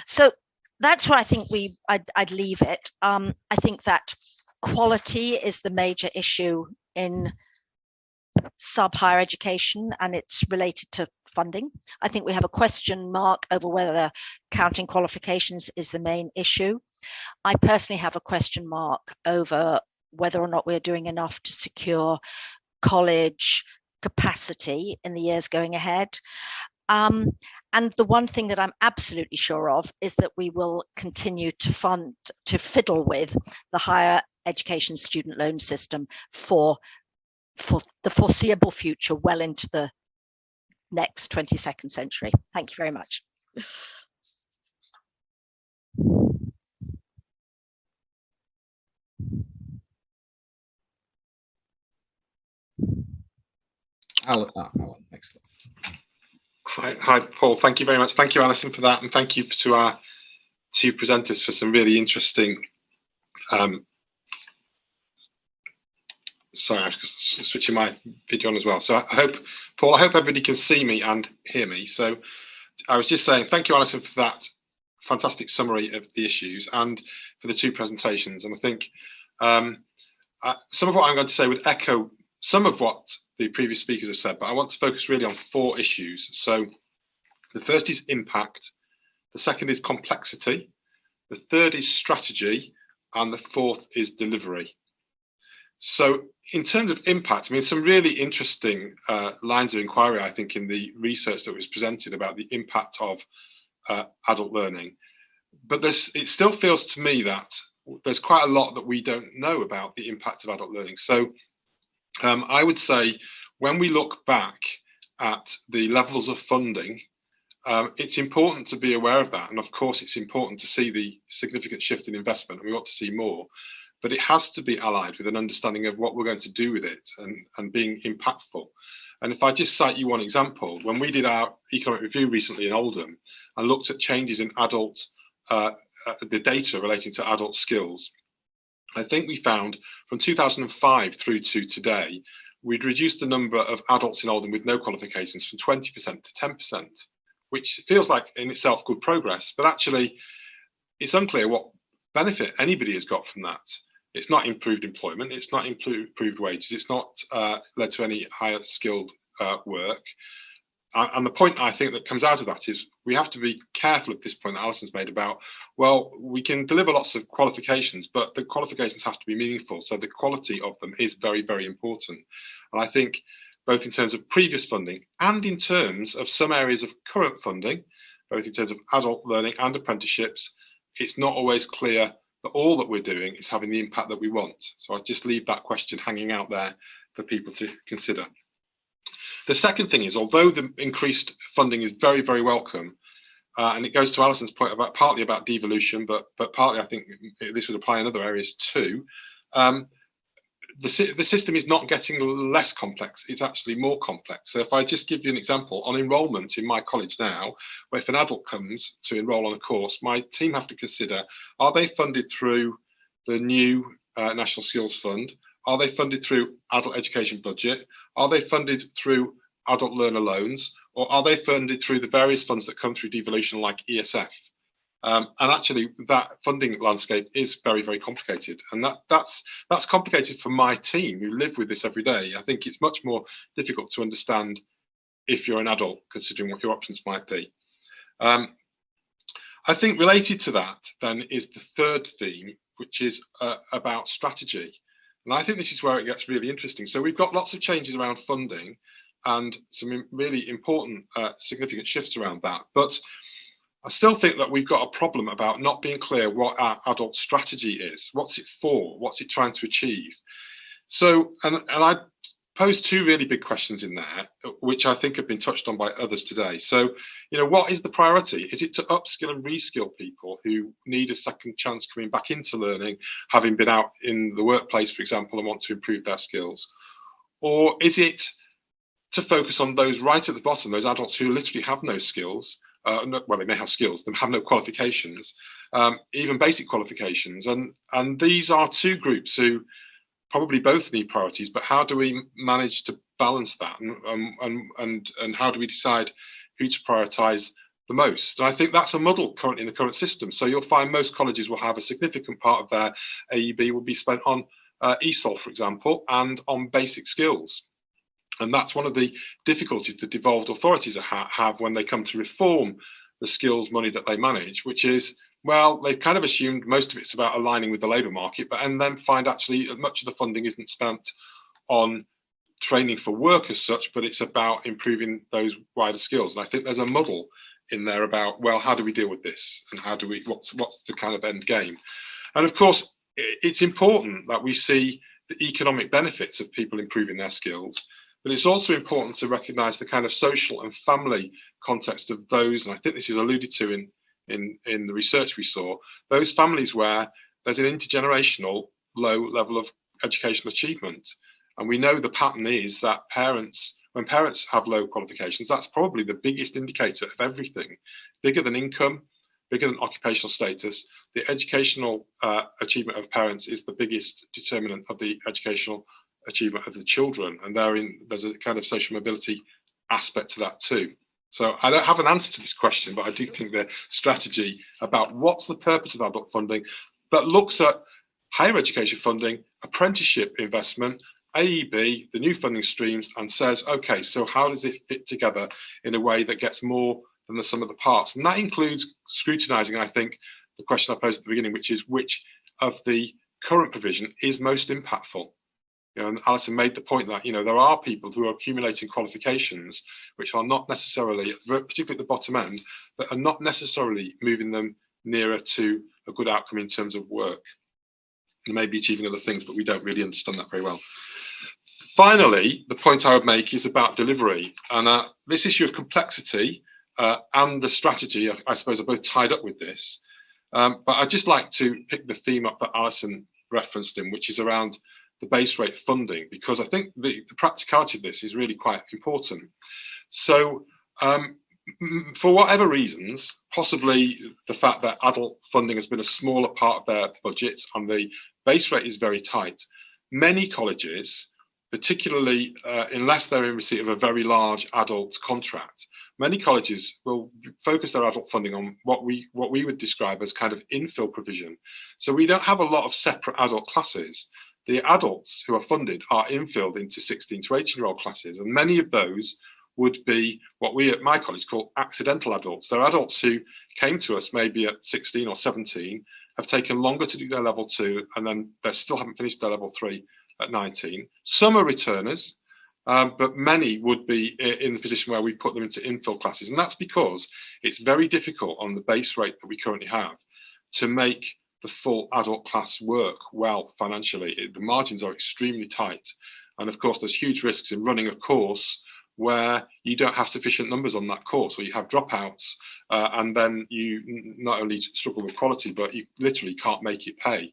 So that's where I think I'd leave it. I think that quality is the major issue in sub-higher education, and it's related to funding. I think we have a question mark over whether counting qualifications is the main issue. I personally have a question mark over whether or not we're doing enough to secure college capacity in the years going ahead. And the one thing that I'm absolutely sure of is that we will continue to fiddle with the higher education student loan system for the foreseeable future, well into the next 22nd century. Thank you very much. Alan, excellent. Hi, Paul. Thank you very much. Thank you, Alison, for that, and thank you to our two presenters for some really interesting. Sorry, I was just switching my video on as well. So I hope, Paul, I hope everybody can see me and hear me. So I was just saying, thank you, Alison, for that fantastic summary of the issues and for the two presentations. And I think some of what I'm going to say would echo some of what the previous speakers have said, but I want to focus really on 4 issues. So the first is impact, the second is complexity, the third is strategy, and the fourth is delivery. So in terms of impact, I mean, some really interesting lines of inquiry, I think, in the research that was presented about the impact of adult learning. But it still feels to me that there's quite a lot that we don't know about the impact of adult learning. So I would say when we look back at the levels of funding, it's important to be aware of that. And of course, it's important to see the significant shift in investment, and we want to see more. But it has to be allied with an understanding of what we're going to do with it and being impactful. And if I just cite you one example, when we did our economic review recently in Oldham and looked at changes in adult, the data relating to adult skills, I think we found from 2005 through to today, we'd reduced the number of adults in Oldham with no qualifications from 20% to 10%, which feels like in itself good progress, but actually it's unclear what benefit anybody has got from that. It's not improved employment, it's not improved wages, it's not led to any higher skilled work. And the point I think that comes out of that is we have to be careful at this point that Alison's made about, well, we can deliver lots of qualifications, but the qualifications have to be meaningful. So the quality of them is very, very important. And I think both in terms of previous funding and in terms of some areas of current funding, both in terms of adult learning and apprenticeships, it's not always clear that all that we're doing is having the impact that we want. So I'll just leave that question hanging out there for people to consider. The second thing is, although the increased funding is very, very welcome, and it goes to Alison's point about partly about devolution, but partly I think this would apply in other areas too. The system is not getting less complex, it's actually more complex. So if I just give you an example, on enrolment in my college now, where if an adult comes to enrol on a course, my team have to consider, are they funded through the new National Skills Fund? Are they funded through adult education budget? Are they funded through adult learner loans? Or are they funded through the various funds that come through devolution like ESF? And actually, that funding landscape is very, very complicated. And that's complicated for my team who live with this every day. I think it's much more difficult to understand if you're an adult, considering what your options might be. I think related to that then is the third theme, which is about strategy. And I think this is where it gets really interesting. So we've got lots of changes around funding and some really important, significant shifts around that. But I still think that we've got a problem about not being clear what our adult strategy is. What's it for? What's it trying to achieve? So, and I posed two really big questions in there, which I think have been touched on by others today. So, what is the priority? Is it to upskill and reskill people who need a second chance coming back into learning, having been out in the workplace, for example, and want to improve their skills? Or is it to focus on those right at the bottom, those adults who literally have no skills? Well, they may have skills, they have no qualifications, even basic qualifications. And these are two groups who probably both need priorities, but how do we manage to balance that, and how do we decide who to prioritise the most? And I think that's a muddle currently in the current system. So you'll find most colleges will have a significant part of their AEB will be spent on ESOL, for example, and on basic skills. And that's one of the difficulties the devolved authorities have when they come to reform the skills money that they manage, which is, well, they've kind of assumed most of it's about aligning with the labour market, and then find actually much of the funding isn't spent on training for work as such, but it's about improving those wider skills. And I think there's a muddle in there about, well, how do we deal with this, and how do we, what's the kind of end game? And of course, it's important that we see the economic benefits of people improving their skills, but it's also important to recognise the kind of social and family context of those, and I think this is alluded to in the research we saw, those families where there's an intergenerational low level of educational achievement. And we know the pattern is that when parents have low qualifications, that's probably the biggest indicator of everything. Bigger than income, bigger than occupational status, the educational achievement of parents is the biggest determinant of the educational achievement of the children. And there's a kind of social mobility aspect to that too. So I don't have an answer to this question, but I do think the strategy about what's the purpose of adult funding that looks at higher education funding, apprenticeship investment, AEB, the new funding streams, and says, okay, so how does it fit together in a way that gets more than the sum of the parts? And that includes scrutinising, I think, the question I posed at the beginning, which is which of the current provision is most impactful? And Alison made the point that there are people who are accumulating qualifications which are not necessarily, particularly at the bottom end, that are not necessarily moving them nearer to a good outcome in terms of work. They may be achieving other things, but we don't really understand that very well. Finally, the point I would make is about delivery, and this issue of complexity and the strategy, I suppose, are both tied up with this. But I'd just like to pick the theme up that Alison referenced in, which is around the base rate funding, because I think the practicality of this is really quite important. So for whatever reasons, possibly the fact that adult funding has been a smaller part of their budget and the base rate is very tight, many colleges, particularly unless they're in receipt of a very large adult contract, many colleges will focus their adult funding on what we would describe as kind of infill provision. So we don't have a lot of separate adult classes. The adults who are funded are infilled into 16 to 18-year-old classes, and many of those would be what we at my college call accidental adults. They're adults who came to us maybe at 16 or 17, have taken longer to do their level 2, and then they still haven't finished their level 3 at 19. Some are returners, but many would be in the position where we put them into infill classes. And that's because it's very difficult on the base rate that we currently have to make the full adult class work well financially. The margins are extremely tight. And of course, there's huge risks in running a course where you don't have sufficient numbers on that course, or you have dropouts, and then you not only struggle with quality, but you literally can't make it pay,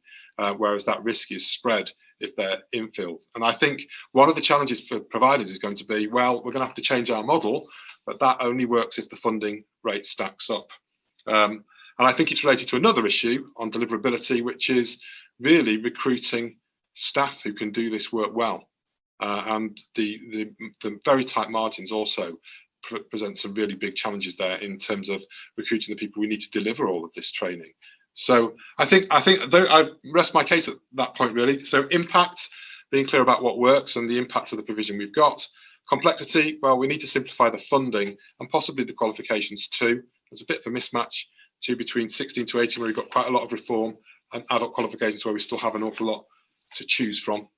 whereas that risk is spread if they're infilled. And I think one of the challenges for providers is going to be, well, we're going to have to change our model, but that only works if the funding rate stacks up. And I think it's related to another issue on deliverability, which is really recruiting staff who can do this work well. And the very tight margins also presents some really big challenges there in terms of recruiting the people we need to deliver all of this training. So I think I rest my case at that point, really. So impact, being clear about what works and the impact of the provision we've got. Complexity, well, we need to simplify the funding and possibly the qualifications too. There's a bit of a mismatch too between 16 to 18, where we've got quite a lot of reform, and adult qualifications where we still have an awful lot to choose from.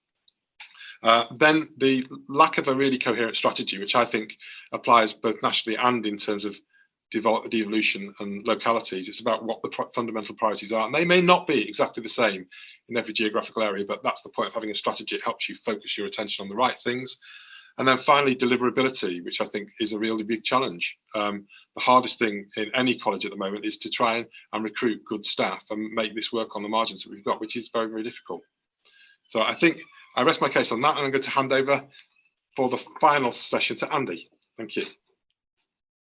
Then the lack of a really coherent strategy, which I think applies both nationally and in terms of devolution and localities. It's about what the fundamental priorities are, and they may not be exactly the same in every geographical area, but that's the point of having a strategy. It helps you focus your attention on the right things. And then finally, deliverability, which I think is a really big challenge. The hardest thing in any college at the moment is to try and recruit good staff and make this work on the margins that we've got, which is very, very difficult. So I think I rest my case on that, and I'm going to hand over for the final session to Andy. Thank you.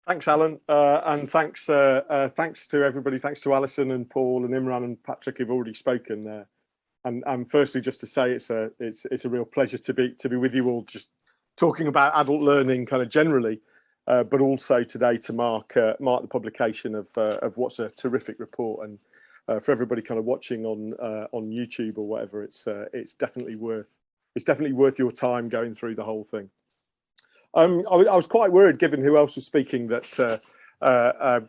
Thanks, Alan, and thanks to everybody. Thanks to Alison and Paul and Imran and Patrick who've already spoken there. And firstly, just to say it's a real pleasure to be with you all, just talking about adult learning kind of generally, but also today to mark the publication of what's a terrific report. And for everybody kind of watching on YouTube or whatever, it's definitely worth your time going through the whole thing. I was quite worried, given who else was speaking, that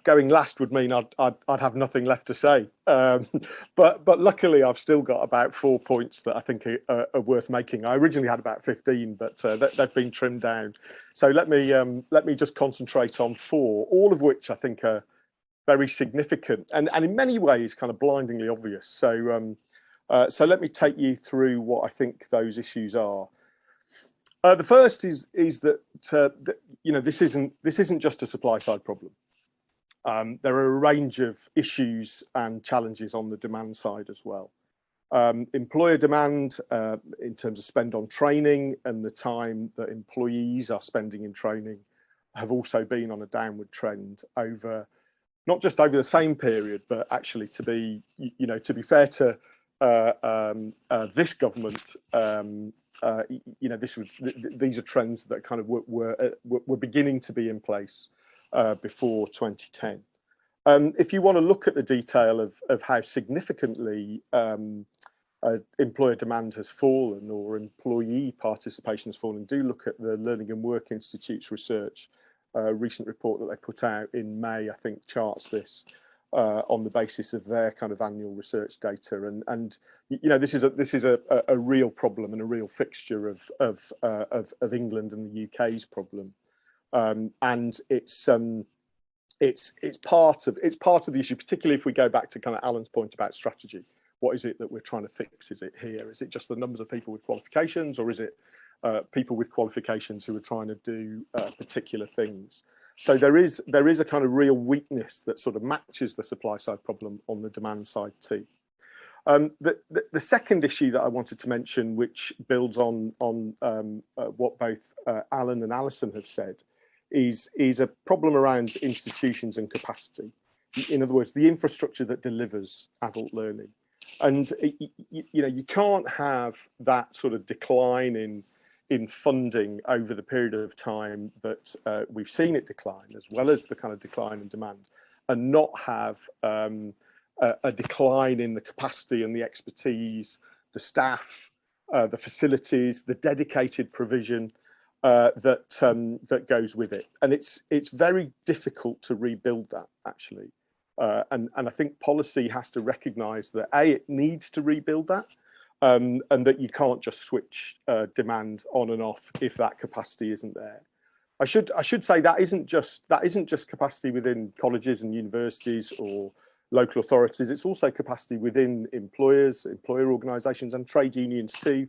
going last would mean I'd have nothing left to say. But luckily, I've still got about 4 points that I think are worth making. I originally had about 15, but they've been trimmed down. So let me just concentrate on 4, all of which I think are very significant and in many ways kind of blindingly obvious. So let me take you through what I think those issues are. The first is that this isn't just a supply side problem. There are a range of issues and challenges on the demand side as well. Employer demand in terms of spend on training and the time that employees are spending in training have also been on a downward trend over not just over the same period, but actually to be fair to this government. These are trends that kind of were beginning to be in place before 2010. If you want to look at the detail of how significantly employer demand has fallen or employee participation has fallen, do look at the Learning and Work Institute's research. Recent report that they put out in May, I think, charts this on the basis of their kind of annual research data, and this is a real problem and a real fixture of England and the UK's problem, and it's part of the issue, particularly if we go back to kind of Alan's point about strategy. What is it that we're trying to fix? Is it here? Is it just the numbers of people with qualifications, or is it people with qualifications who are trying to do particular things? So there is a kind of real weakness that sort of matches the supply side problem on the demand side too. The second issue that I wanted to mention, which builds on what both Alan and Alison have said, is a problem around institutions and capacity. In other words, the infrastructure that delivers adult learning. And you can't have that sort of decline in funding over the period of time that we've seen it decline, as well as the kind of decline in demand, and not have a decline in the capacity and the expertise, the staff, the facilities, the dedicated provision that goes with it. And it's very difficult to rebuild that, actually. And I think policy has to recognise that it needs to rebuild that. And that you can't just switch demand on and off if that capacity isn't there. I should say that isn't just capacity within colleges and universities or local authorities. It's also capacity within employer organisations and trade unions too.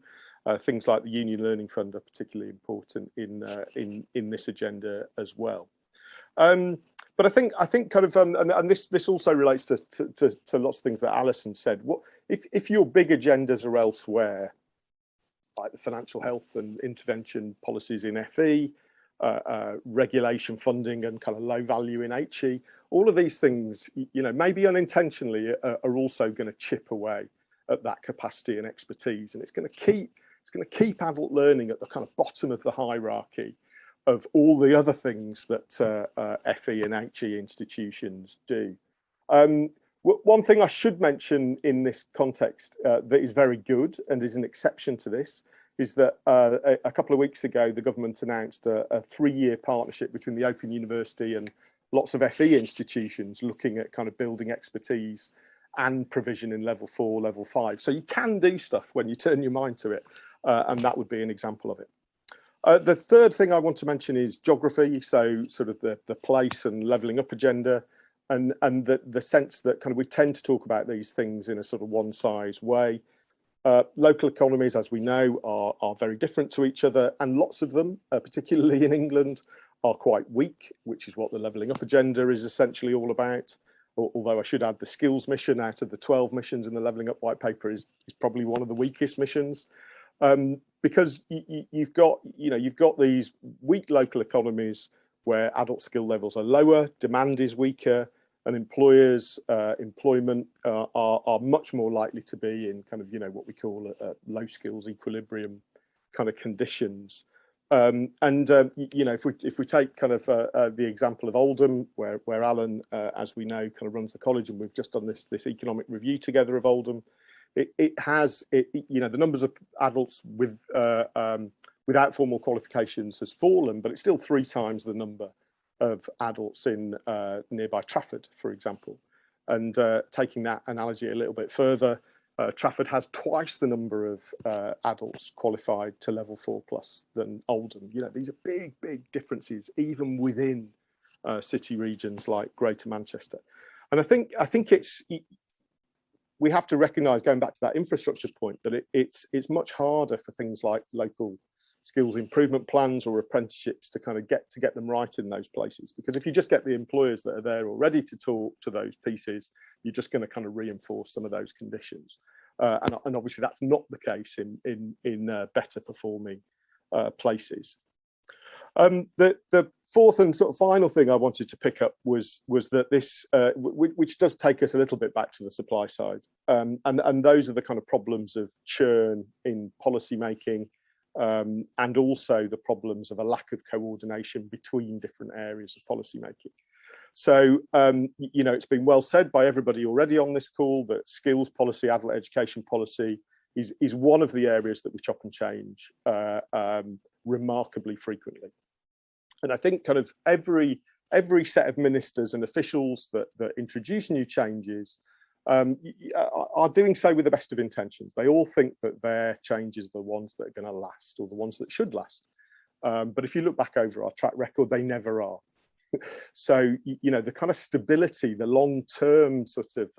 Things like the Union Learning Fund are particularly important in this agenda as well. But I think kind of and this also relates to lots of things that Alison said. If your big agendas are elsewhere, like the financial health and intervention policies in FE, regulation funding and kind of low value in HE, all of these things, maybe unintentionally, are also going to chip away at that capacity and expertise, and it's going to keep adult learning at the kind of bottom of the hierarchy, of all the other things that FE and HE institutions do. One thing I should mention in this context that is very good and is an exception to this is that a couple of weeks ago, the government announced a 3-year partnership between the Open University and lots of FE institutions looking at kind of building expertise and provision in level 4, level 5. So you can do stuff when you turn your mind to it, and that would be an example of it. The third thing I want to mention is geography, so sort of the place and levelling up agenda, and the sense that kind of we tend to talk about these things in a sort of one-size way. Local economies, as we know, are very different to each other, and lots of them, particularly in England, are quite weak, which is what the levelling up agenda is essentially all about. Although I should add the skills mission out of the 12 missions in the levelling up white paper is probably one of the weakest missions. Because you've got these weak local economies where adult skill levels are lower, demand is weaker, and employers' employment are much more likely to be in kind of what we call low skills equilibrium kind of conditions. If we take kind of the example of Oldham, where Alan, as we know, kind of runs the college, and we've just done this economic review together of Oldham. The numbers of adults without formal qualifications has fallen, but it's still 3 times the number of adults in nearby Trafford, for example. And taking that analogy a little bit further, Trafford has twice the number of adults qualified to level 4+ than Oldham. These are big differences, even within city regions like Greater Manchester. And I think we have to recognise, going back to that infrastructure point, that it's much harder for things like local skills improvement plans or apprenticeships to kind of get them right in those places. Because if you just get the employers that are there already to talk to those pieces, you're just going to kind of reinforce some of those conditions. And obviously that's not the case in better performing places. The fourth and sort of final thing I wanted to pick up was that this, which does take us a little bit back to the supply side, and those are the kind of problems of churn in policy making, and also the problems of a lack of coordination between different areas of policy making. So, it's been well said by everybody already on this call that skills policy, adult education policy is one of the areas that we chop and change remarkably frequently. And I think kind of every set of ministers and officials that introduce new changes are doing so with the best of intentions. They all think that their changes are the ones that are going to last, or the ones that should last. But if you look back over our track record, they never are. So, the kind of stability, the long-term sort of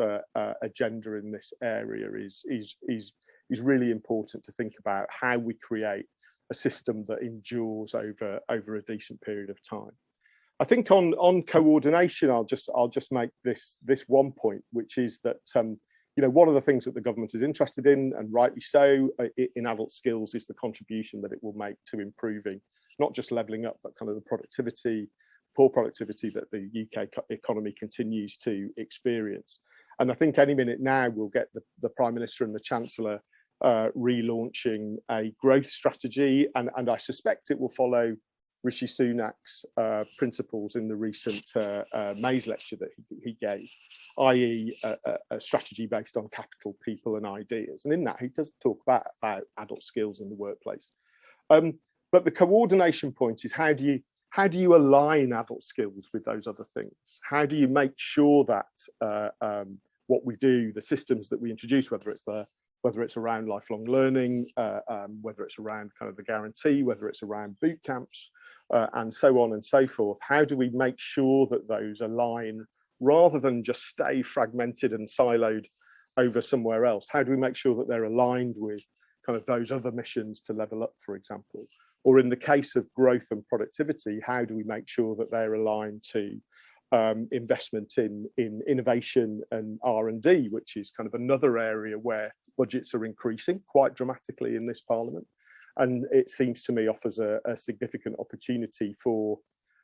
agenda in this area is really important to think about how we create a system that endures over a decent period of time. I think on coordination, I'll just make this one point, which is that one of the things that the government is interested in, and rightly so, in adult skills, is the contribution that it will make to improving not just levelling up, but kind of the poor productivity that the UK economy continues to experience. And I think any minute now we'll get the Prime Minister and the Chancellor relaunching a growth strategy, and I suspect it will follow Rishi Sunak's principles in the recent May's lecture that he gave, i.e. a strategy based on capital, people and ideas. And in that he does talk about adult skills in the workplace. But the coordination point is how do you align adult skills with those other things? How do you make sure that what we do, the systems that we introduce, whether it's around lifelong learning, whether it's around kind of the guarantee, whether it's around boot camps, and so on and so forth, how do we make sure that those align rather than just stay fragmented and siloed over somewhere else? How do we make sure that they're aligned with kind of those other missions to level up, for example? Or in the case of growth and productivity, how do we make sure that they're aligned to investment in innovation and R&D, which is kind of another area where budgets are increasing quite dramatically in this Parliament, and it seems to me offers a significant opportunity for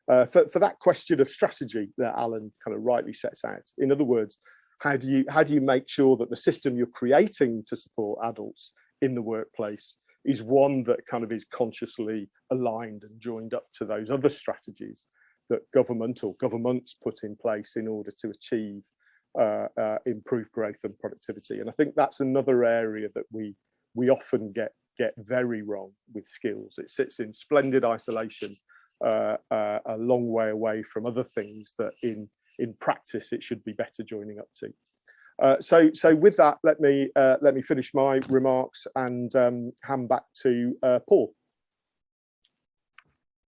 that question of strategy that Alan kind of rightly sets out. In other words, how do you make sure that the system you're creating to support adults in the workplace is one that kind of is consciously aligned and joined up to those other strategies that government or governments put in place in order to achieve improved growth and productivity. And I think that's another area that we often get very wrong with skills. It sits in splendid isolation, a long way away from other things that in practice it should be better joining up to. So with that, let me finish my remarks and hand back to Paul.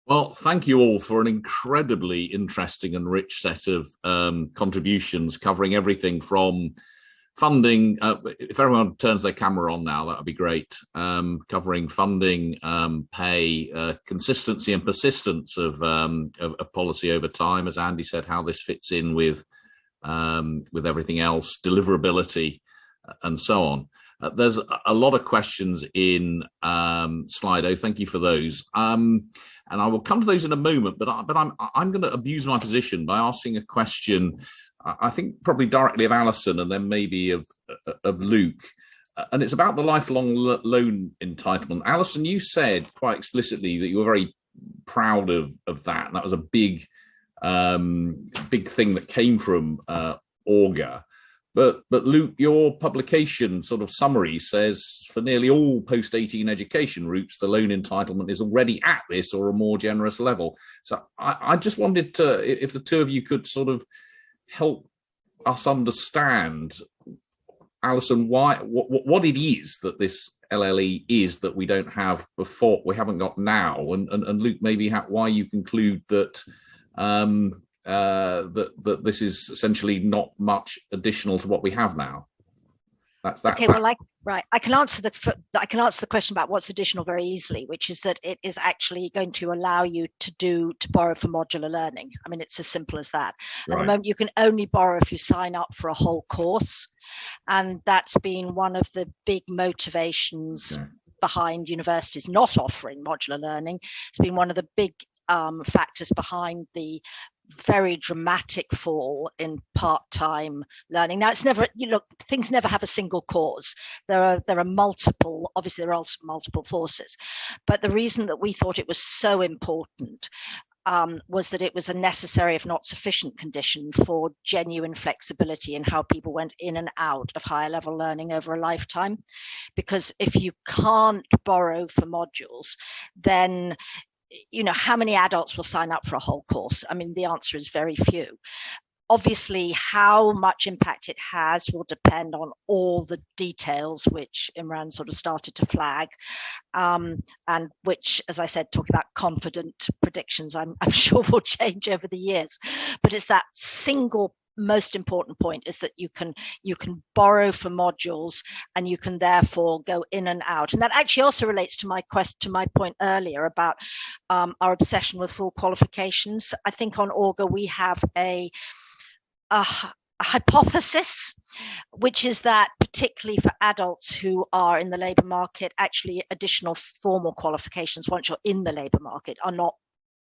Well, thank you all for an incredibly interesting and rich set of contributions, covering everything from funding. If everyone turns their camera on now, that would be great. Covering funding, pay, consistency and persistence of policy over time, as Andy said, how this fits in with everything else, deliverability, and so on. There's a lot of questions in Slido. Thank you for those. And I will come to those in a moment, but I'm going to abuse my position by asking a question, I think probably directly of Alison and then maybe of Luke. And it's about the lifelong loan entitlement. Alison, you said quite explicitly that you were very proud of that. And that was a big thing that came from Augur. But Luke, your publication sort of summary says for nearly all post-18 education routes, the loan entitlement is already at this or a more generous level. So I just wanted to, if the two of you could sort of help us understand, Alison, what it is that this LLE is that we don't have before, we haven't got now, and Luke, maybe why you conclude that that this is essentially not much additional to what we have now. That's okay. Well, I can answer the question about what's additional very easily, which is that it is actually going to allow you to borrow for modular learning. I mean, it's as simple as that. Right. At the moment, you can only borrow if you sign up for a whole course, and that's been one of the big motivations behind universities not offering modular learning. It's been one of the big factors behind the very dramatic fall in part-time learning. Now, it's never, things never have a single cause. There are multiple, obviously there are also multiple forces, but the reason that we thought it was so important was that it was a necessary, if not sufficient, condition for genuine flexibility in how people went in and out of higher level learning over a lifetime. Because if you can't borrow for modules, then how many adults will sign up for a whole course? I mean, the answer is very few. Obviously, how much impact it has will depend on all the details which Imran sort of started to flag, and which, as I said, talking about confident predictions, I'm sure will change over the years. But it's that single most important point is that you can borrow for modules and you can therefore go in and out. And that actually also relates to my point earlier about our obsession with full qualifications. I think on Augur we have a hypothesis, which is that particularly for adults who are in the labour market, actually additional formal qualifications once you're in the labour market are not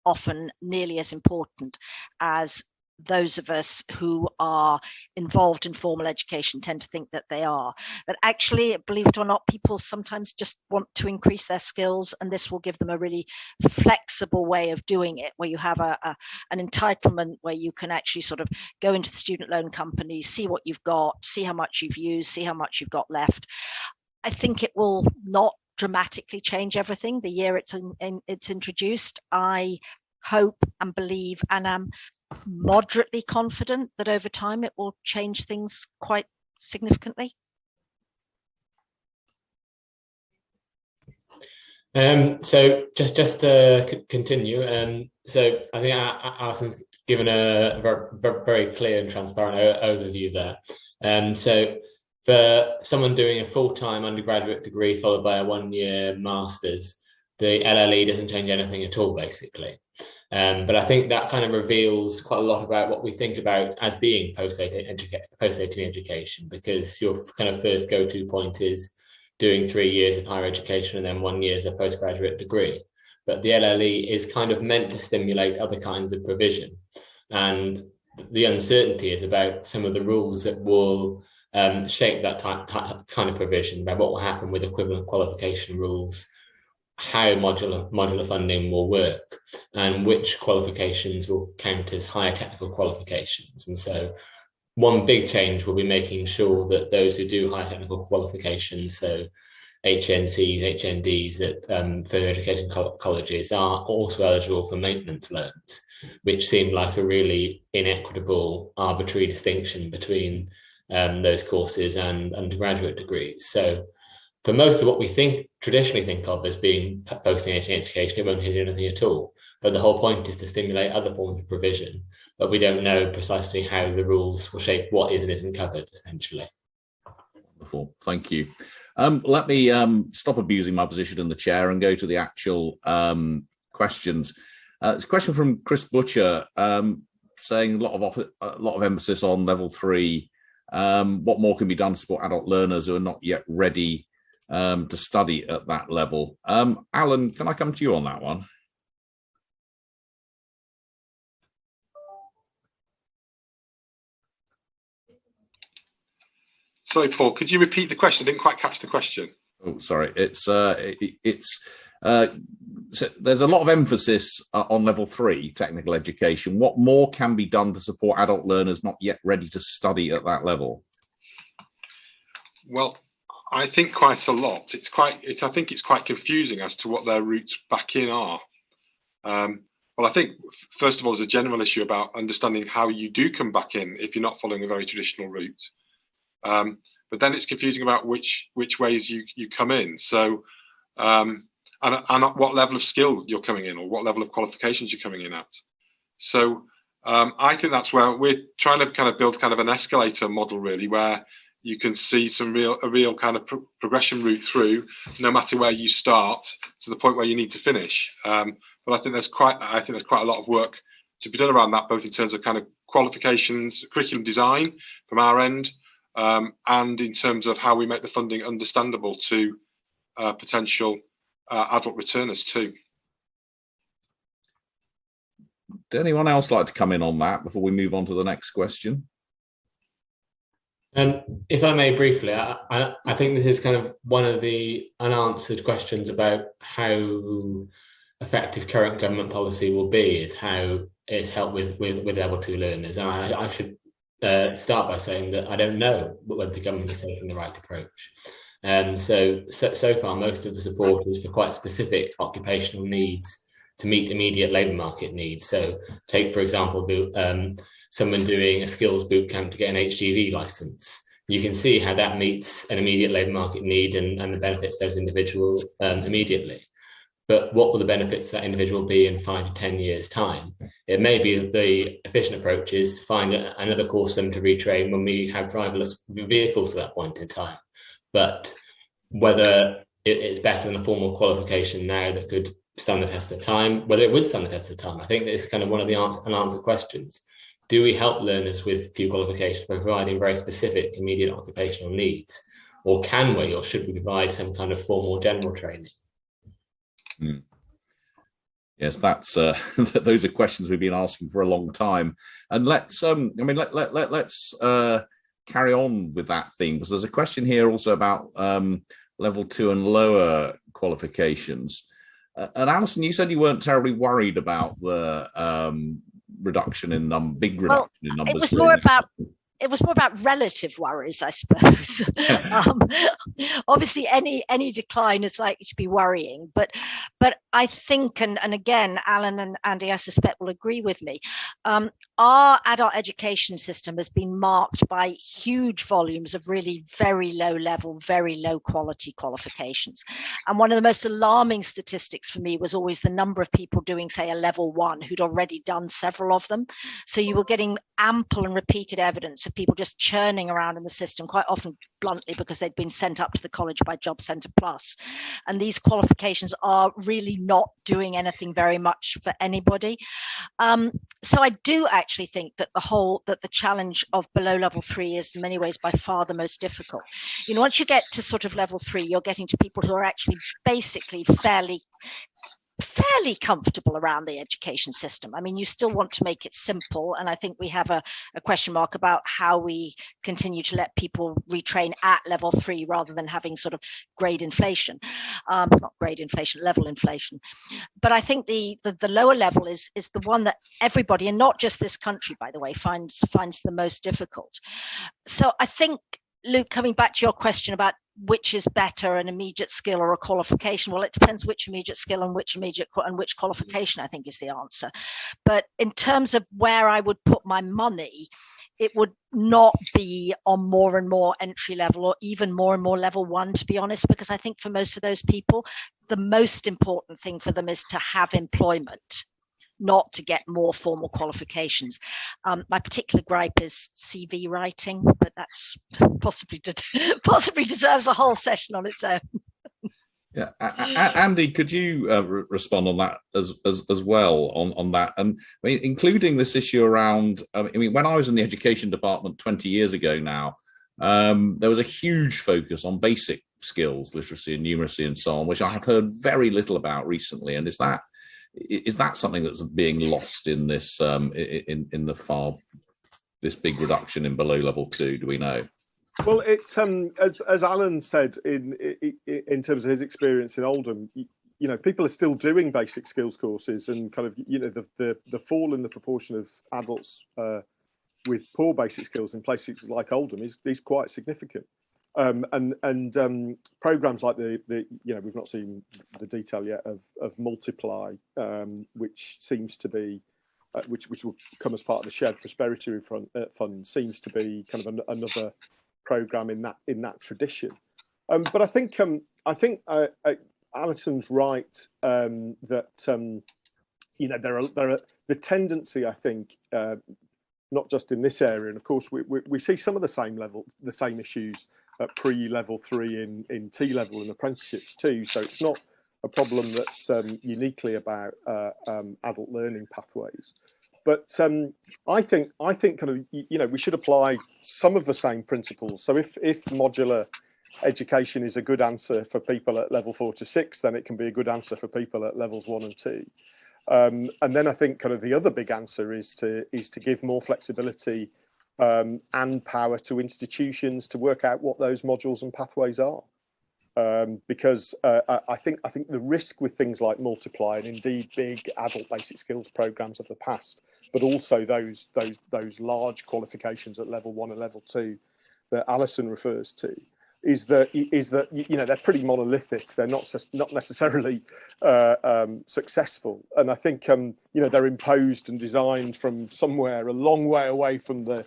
often nearly as important as those of us who are involved in formal education tend to think that they are. But actually, believe it or not, people sometimes just want to increase their skills, and this will give them a really flexible way of doing it, where you have an entitlement where you can actually sort of go into the student loan company, see what you've got, see how much you've used, see how much you've got left. I think it will not dramatically change everything the year it's introduced. I hope and believe and am moderately confident that over time it will change things quite significantly. So just to continue, so I think Alison's given a very clear and transparent overview there. So for someone doing a full-time undergraduate degree followed by a one-year master's, the LLE doesn't change anything at all, basically. But I think that kind of reveals quite a lot about what we think about as being post-18 education, because your kind of first go-to point is doing 3 years of higher education and then 1 year as a postgraduate degree. But the LLE is kind of meant to stimulate other kinds of provision. And the uncertainty is about some of the rules that will shape that kind of provision, about what will happen with equivalent qualification rules, how modular funding will work and which qualifications will count as higher technical qualifications. And so one big change will be making sure that those who do higher technical qualifications, so HNCs, HNDs at further education colleges, are also eligible for maintenance loans, which seemed like a really inequitable, arbitrary distinction between those courses and undergraduate degrees. So for most of what we traditionally think of as being post-engineering education, it won't do anything at all. But the whole point is to stimulate other forms of provision. But we don't know precisely how the rules will shape what is and isn't covered, essentially. Wonderful, thank you. Let me stop abusing my position in the chair and go to the actual questions. It's a question from Chris Butcher saying a lot of emphasis on level 3. What more can be done to support adult learners who are not yet ready to study at that level? Alan, can I come to you on that one? Sorry, Paul, could you repeat the question? I didn't quite catch the question. Oh, sorry. So there's a lot of emphasis on level 3 technical education. What more can be done to support adult learners not yet ready to study at that level? Well, I think quite a lot. I think it's quite confusing as to what their routes back in are. Well, I think first of all, there's a general issue about understanding how you do come back in if you're not following a very traditional route. But then it's confusing about which ways you come in. So, and at what level of skill you're coming in, or what level of qualifications you're coming in at. So, I think that's where we're trying to kind of build kind of an escalator model, really, where you can see a real kind of progression route through, no matter where you start, to the point where you need to finish. But I think there's quite a lot of work to be done around that, both in terms of kind of qualifications, curriculum design from our end, and in terms of how we make the funding understandable to potential adult returners too. Would anyone else like to come in on that before we move on to the next question? If I may briefly, I think this is kind of one of the unanswered questions about how effective current government policy will be, is how it's helped with level 2 learners. And I should start by saying that I don't know whether the government is taking the right approach. So far, most of the support is for quite specific occupational needs to meet immediate labour market needs. So take, for example, someone doing a skills boot camp to get an HGV license. You can see how that meets an immediate labour market need and the benefits those individuals immediately. But what will the benefits of that individual be in 5 to 10 years' time? It may be that the efficient approach is to find another course for them to retrain when we have driverless vehicles at that point in time. But whether it's better than a formal qualification now that could stand the test of time, whether it would stand the test of time, I think this is kind of one of the unanswered questions. Do we help learners with few qualifications by providing very specific immediate occupational needs? Or can we, or should we provide some kind of formal general training? Yes, that's those are questions we've been asking for a long time. And let's let's carry on with that theme, because there's a question here also about level 2 and lower qualifications. And Alison, you said you weren't terribly worried about the reduction in big reduction in numbers. It was more about relative worries, I suppose. Obviously, any decline is likely to be worrying, but I think, and again, Alan and Andy, I suspect, will agree with me. Our adult education system has been marked by huge volumes of really very low level, very low quality qualifications. And one of the most alarming statistics for me was always the number of people doing, say, a level 1 who'd already done several of them. So you were getting ample and repeated evidence of people just churning around in the system, quite often bluntly because they'd been sent up to the college by Job Centre Plus. And these qualifications are really not doing anything very much for anybody. So I do actually think that the challenge of below level 3 is in many ways by far the most difficult. You know, once you get to sort of level 3, you're getting to people who are actually basically fairly fairly comfortable around the education system. I mean, you still want to make it simple, and I think we have a question mark about how we continue to let people retrain at level 3 rather than having sort of grade inflation, not grade inflation, level inflation. But I think the lower level is the one that everybody, and not just this country, by the way, finds the most difficult. So I think, Luke, coming back to your question about which is better, an immediate skill or a qualification, well, it depends which immediate skill and which qualification, I think, is the answer. But in terms of where I would put my money, it would not be on more and more entry level or even more and more level 1, to be honest, because I think for most of those people, the most important thing for them is to have employment, not to get more formal qualifications. My particular gripe is CV writing, but that's possibly deserves a whole session on its own. Yeah, Andy, could you respond on that as well on that? And I mean, including this issue around, I mean, when I was in the education department 20 years ago now, there was a huge focus on basic skills, literacy and numeracy and so on, which I have heard very little about recently. And is that something that's being lost in this this big reduction in below level 2? Do we know? Well, it's as Alan said in terms of his experience in Oldham, you know, people are still doing basic skills courses, and kind of, you know, the fall in the proportion of adults with poor basic skills in places like Oldham is quite significant. And programs like the you know, we've not seen the detail yet of Multiply, which seems to be which will come as part of the Shared Prosperity Fund, seems to be kind of another program in that tradition. But I think Alison's right, that you know, there are the tendency, I think, not just in this area, and of course we see some of the same issues at pre-level 3 in T-level and apprenticeships too. So it's not a problem that's uniquely about adult learning pathways. But I think kind of, you know, we should apply some of the same principles. So if modular education is a good answer for people at level 4 to 6, then it can be a good answer for people at levels 1 and 2. And then I think kind of the other big answer is to give more flexibility and power to institutions to work out what those modules and pathways are. Because I think the risk with things like Multiply, and indeed big adult basic skills programs of the past, but also those large qualifications at level 1 and level 2 that Alison refers to, is that you know, they're pretty monolithic. They're not necessarily successful, and I think you know, they're imposed and designed from somewhere a long way away from the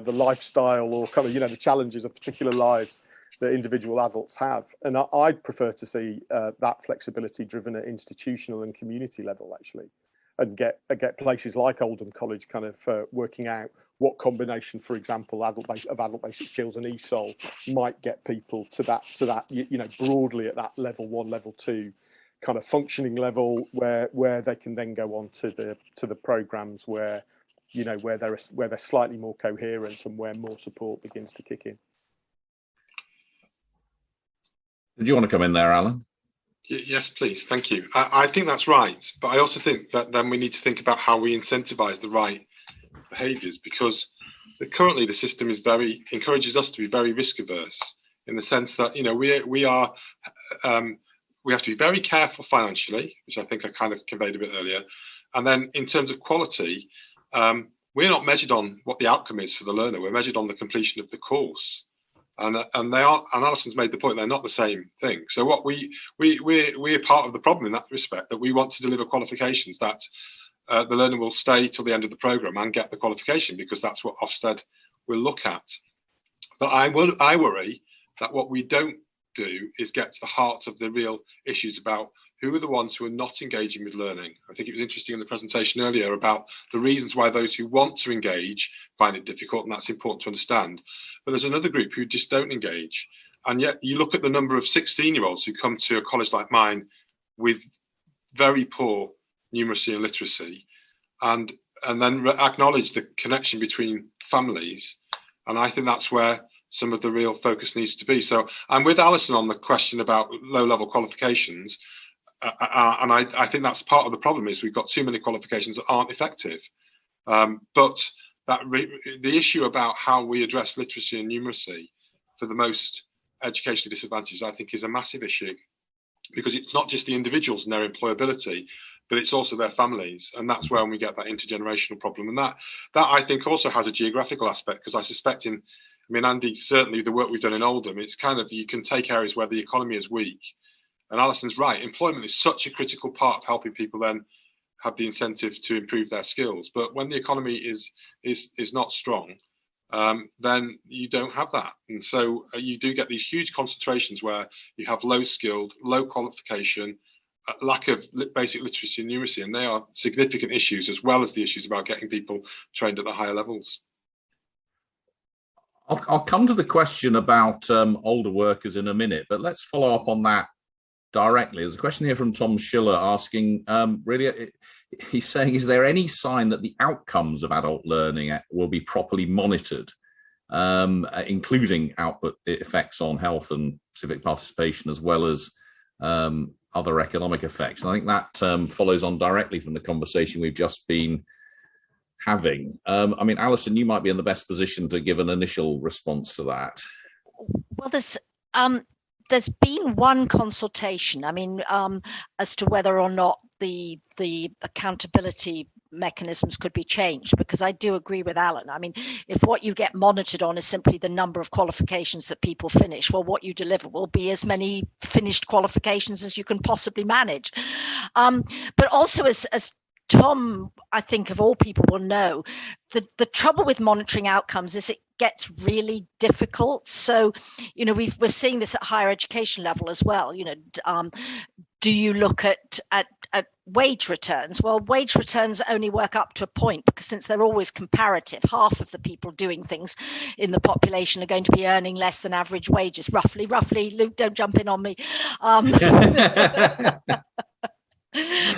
lifestyle or kind of, you know, the challenges of particular lives that individual adults have. And I'd prefer to see that flexibility driven at institutional and community level, actually, and get places like Oldham College kind of working out what combination, for example, adult basic skills and ESOL might get people to that you know, broadly at that level 1, level 2 kind of functioning level, where they can then go on to the programs where, you know, where they're slightly more coherent and where more support begins to kick in. Did you want to come in there, Alan? Yes, please. Thank you. I think that's right. But I also think that then we need to think about how we incentivize the right behaviors, because currently the system encourages us to be very risk averse, in the sense that, you know, we have to be very careful financially, which I think I kind of conveyed a bit earlier. And then in terms of quality, we're not measured on what the outcome is for the learner. We're measured on the completion of the course. And they are, and Alison's made the point, they're not the same thing. So what we're part of the problem in that respect, that we want to deliver qualifications that the learner will stay till the end of the programme and get the qualification, because that's what Ofsted will look at. But I worry that what we don't do is get to the heart of the real issues about who are the ones who are not engaging with learning. I think it was interesting in the presentation earlier about the reasons why those who want to engage find it difficult, and that's important to understand. But there's another group who just don't engage. And yet you look at the number of 16-year-olds who come to a college like mine with very poor numeracy and literacy, and then acknowledge the connection between families. And I think that's where some of the real focus needs to be. So I'm with Alison on the question about low-level qualifications. and I think that's part of the problem is we've got too many qualifications that aren't effective. But the issue about how we address literacy and numeracy for the most educationally disadvantaged, I think, is a massive issue, because it's not just the individuals and their employability, but it's also their families, and that's where we get that intergenerational problem. And that I think also has a geographical aspect, because I suspect Andy, certainly the work we've done in Oldham, it's kind of, you can take areas where the economy is weak, and Alison's right, employment is such a critical part of helping people then have the incentive to improve their skills. But when the economy is not strong, then you don't have that, and so you do get these huge concentrations where you have low skilled, low qualification, lack of basic literacy and numeracy, and they are significant issues, as well as the issues about getting people trained at the higher levels. I'll come to the question about older workers in a minute, but let's follow up on that directly. There's a question here from Tom Schiller asking, he's saying, is there any sign that the outcomes of adult learning will be properly monitored, including output effects on health and civic participation, as well as other economic effects? And I think that follows on directly from the conversation we've just been having. Alison, you might be in the best position to give an initial response to that. Well, there's been one consultation, as to whether or not the accountability mechanisms could be changed, because I do agree with Alan. If what you get monitored on is simply the number of qualifications that people finish, well, what you deliver will be as many finished qualifications as you can possibly manage. But also, as Tom, I think, of all people, will know, the trouble with monitoring outcomes is it gets really difficult. So, we're seeing this at higher education level as well. Do you look at wage returns? Well, wage returns only work up to a point, because since they're always comparative, half of the people doing things in the population are going to be earning less than average wages, roughly. Luke, don't jump in on me.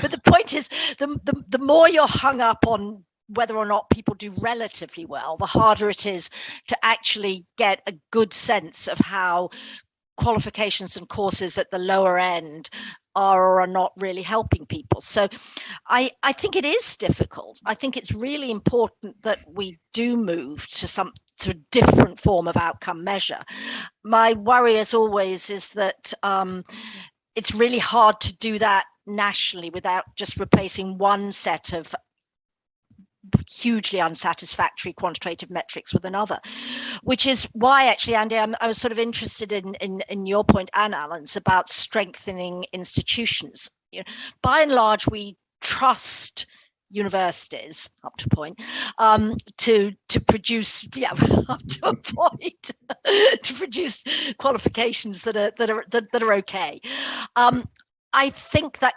But the point is, the more you're hung up on whether or not people do relatively well, the harder it is to actually get a good sense of how qualifications and courses at the lower end are or are not really helping people. So I think it is difficult. I think it's really important that we do move to a different form of outcome measure. My worry, as always, is that it's really hard to do that nationally without just replacing one set of hugely unsatisfactory quantitative metrics with another, which is why, actually, Andy, I was sort of interested in your point and Alan's about strengthening institutions. By and large, we trust universities up to a point to produce up to a point to produce qualifications that are okay. I think that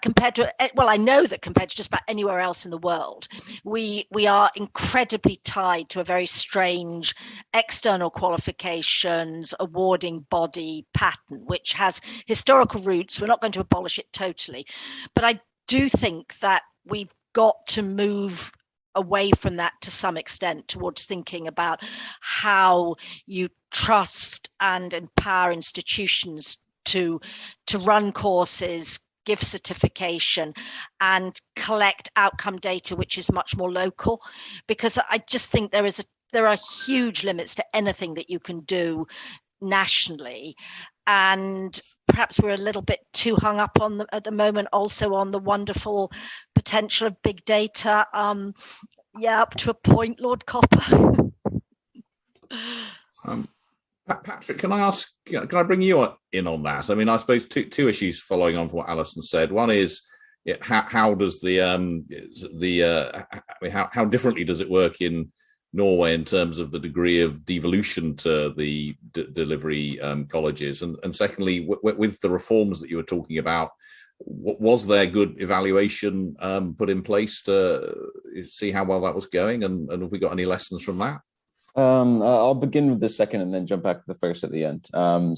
I know that compared to just about anywhere else in the world, we are incredibly tied to a very strange external qualifications awarding body pattern, which has historical roots. We're not going to abolish it totally, but I do think that we've got to move away from that to some extent towards thinking about how you trust and empower institutions to run courses, give certification, and collect outcome data which is much more local, because I just think there are huge limits to anything that you can do nationally, and perhaps we're a little bit too hung up on at the moment also on the wonderful potential of big data. Up to a point, Lord Copper. Patrick, can I bring you in on that? I suppose two issues following on from what Alison said. One is, how does how differently does it work in Norway in terms of the degree of devolution to the delivery colleges, and secondly, with the reforms that you were talking about, was there good evaluation put in place to see how well that was going, and have we got any lessons from that? I'll begin with the second and then jump back to the first at the end.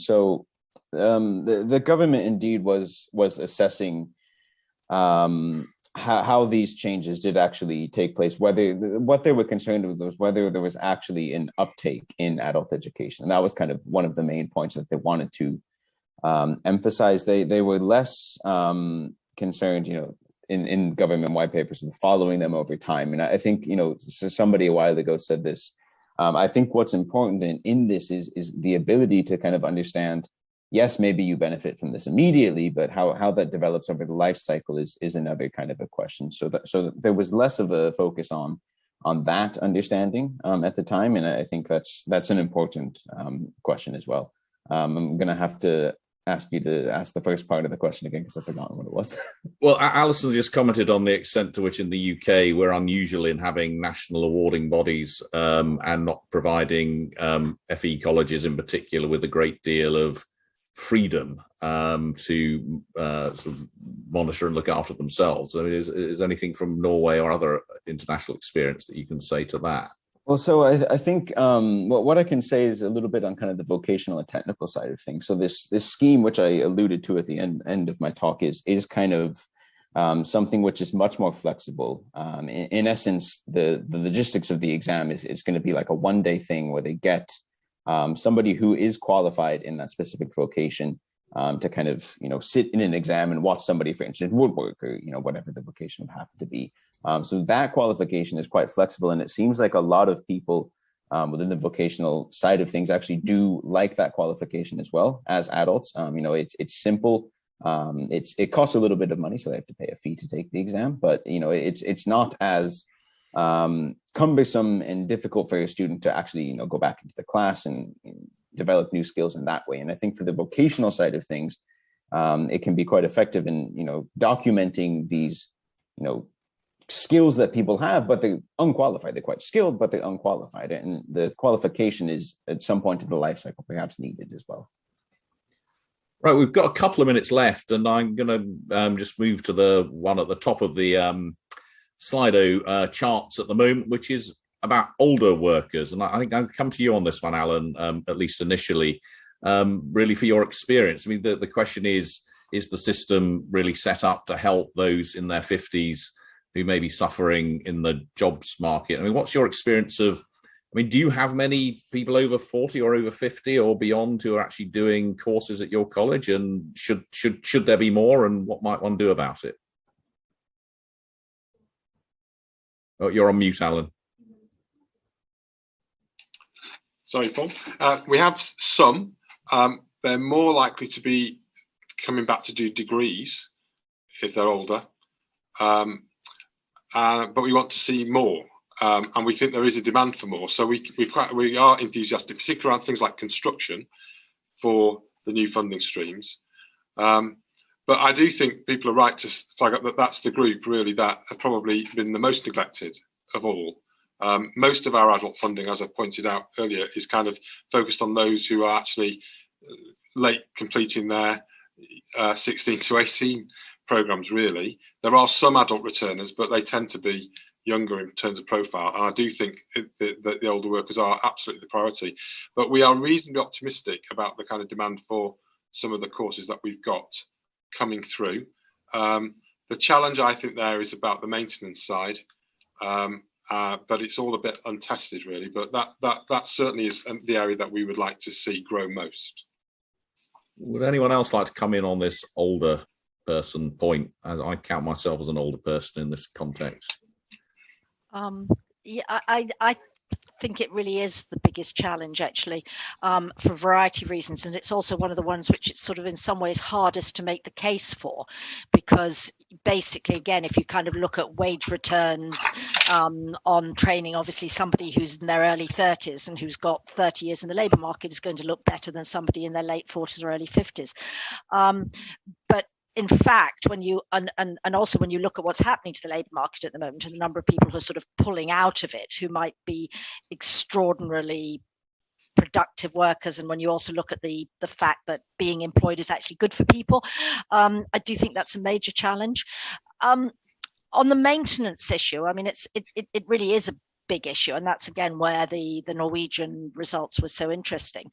So the government indeed was assessing how these changes did actually take place, what they were concerned with was whether there was actually an uptake in adult education. And that was kind of one of the main points that they wanted to emphasize. They were less concerned, in government white papers and following them over time. And I think, so somebody a while ago said this. I think what's important in this is the ability to kind of understand, yes, maybe you benefit from this immediately, but how that develops over the life cycle is another kind of a question. So there was less of a focus on that understanding at the time, and I think that's an important question as well. I'm going to have to ask you to ask the first part of the question again, because I've forgotten what it was. Well, Alison just commented on the extent to which in the UK we're unusual in having national awarding bodies and not providing FE colleges in particular with a great deal of freedom to sort of monitor and look after themselves. I mean, is anything from Norway or other international experience that you can say to that? Well, so I think what I can say is a little bit on kind of the vocational and technical side of things. So this scheme, which I alluded to at the end of my talk, is kind of something which is much more flexible. In essence, the logistics of the exam is going to be like a one-day thing where they get somebody who is qualified in that specific vocation to kind of sit in an exam and watch somebody, for instance, woodwork or whatever the vocation would happen to be. So that qualification is quite flexible, and it seems like a lot of people within the vocational side of things actually do like that qualification as well as adults. It's simple. It costs a little bit of money, so they have to pay a fee to take the exam, but it's not as cumbersome and difficult for a student to actually go back into the class and develop new skills in that way. And I think for the vocational side of things, it can be quite effective in documenting these skills that people have, but they're unqualified. They're quite skilled, but they're unqualified, and the qualification is at some point in the life cycle perhaps needed as well. Right, we've got a couple of minutes left, and I'm going to just move to the one at the top of the Slido charts at the moment, which is about older workers. And I think I'll come to you on this one, Alan, at least initially, really for your experience. I mean, the question is the system really set up to help those in their 50s who may be suffering in the jobs market? I mean, what's your experience of, do you have many people over 40 or over 50 or beyond who are actually doing courses at your college? And should there be more, and what might one do about it? Oh, you're on mute, Alan. Sorry, Paul. We have some. They're more likely to be coming back to do degrees if they're older. But we want to see more, and we think there is a demand for more. So we are enthusiastic, particularly around things like construction for the new funding streams. But I do think people are right to flag up that that's the group really that have probably been the most neglected of all. Most of our adult funding, as I pointed out earlier, is kind of focused on those who are actually late completing their 16 to 18 programs, really. There are some adult returners, but they tend to be younger in terms of profile. And I do think that the older workers are absolutely the priority. But we are reasonably optimistic about the kind of demand for some of the courses that we've got coming through. The challenge, I think, there is about the maintenance side. But it's all a bit untested, really. But that certainly is the area that we would like to see grow most. Would anyone else like to come in on this older person point? As I count myself as an older person in this context. Yeah, I think it really is the biggest challenge, actually, for a variety of reasons, and it's also one of the ones which it's sort of in some ways hardest to make the case for, because basically, again, if you kind of look at wage returns on training, obviously somebody who's in their early 30s and who's got 30 years in the labour market is going to look better than somebody in their late 40s or early 50s. But in fact, when you and also when you look at what's happening to the labour market at the moment, and the number of people who are sort of pulling out of it, who might be extraordinarily productive workers, and when you also look at the fact that being employed is actually good for people, I do think that's a major challenge. On the maintenance issue, I mean, it really is a big issue, and that's again where the Norwegian results were so interesting.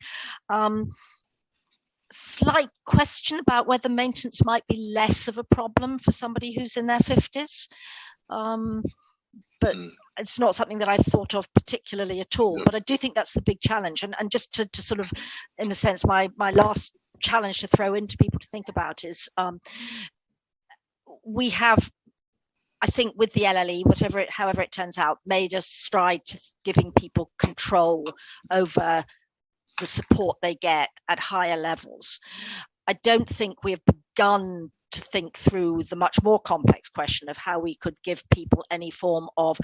Slight question about whether maintenance might be less of a problem for somebody who's in their 50s, but it's not something that I've thought of particularly at all. But I do think that's the big challenge, and just to sort of, in a sense, my last challenge to throw into people to think about is we have, I think, with the LLE, however it turns out, made a stride to giving people control over the support they get at higher levels. I don't think we have begun to think through the much more complex question of how we could give people any form of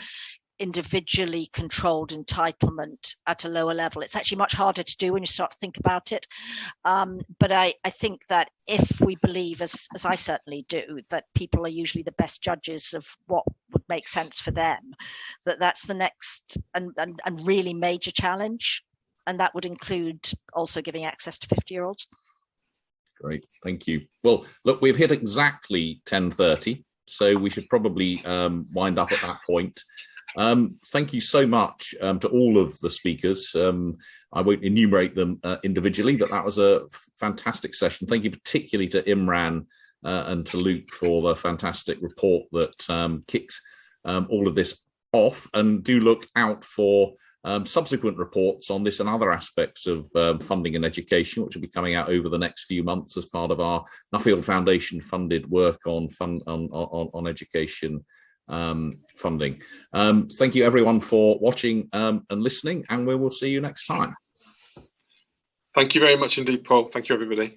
individually controlled entitlement at a lower level. It's actually much harder to do when you start to think about it. But I think that if we believe, as I certainly do, that people are usually the best judges of what would make sense for them, that's the next and really major challenge. And that would include also giving access to 50-year-olds. Great, thank you. Well, look, we've hit exactly 10:30, so we should probably wind up at that point. Thank you so much to all of the speakers. I won't enumerate them individually, but that was a fantastic session. Thank you particularly to Imran and to Luke for the fantastic report that kicked all of this off. And do look out for subsequent reports on this and other aspects of funding and education, which will be coming out over the next few months as part of our Nuffield Foundation funded work on education funding. Thank you everyone for watching and listening, and we will see you next time. Thank you very much indeed, Paul. Thank you, everybody.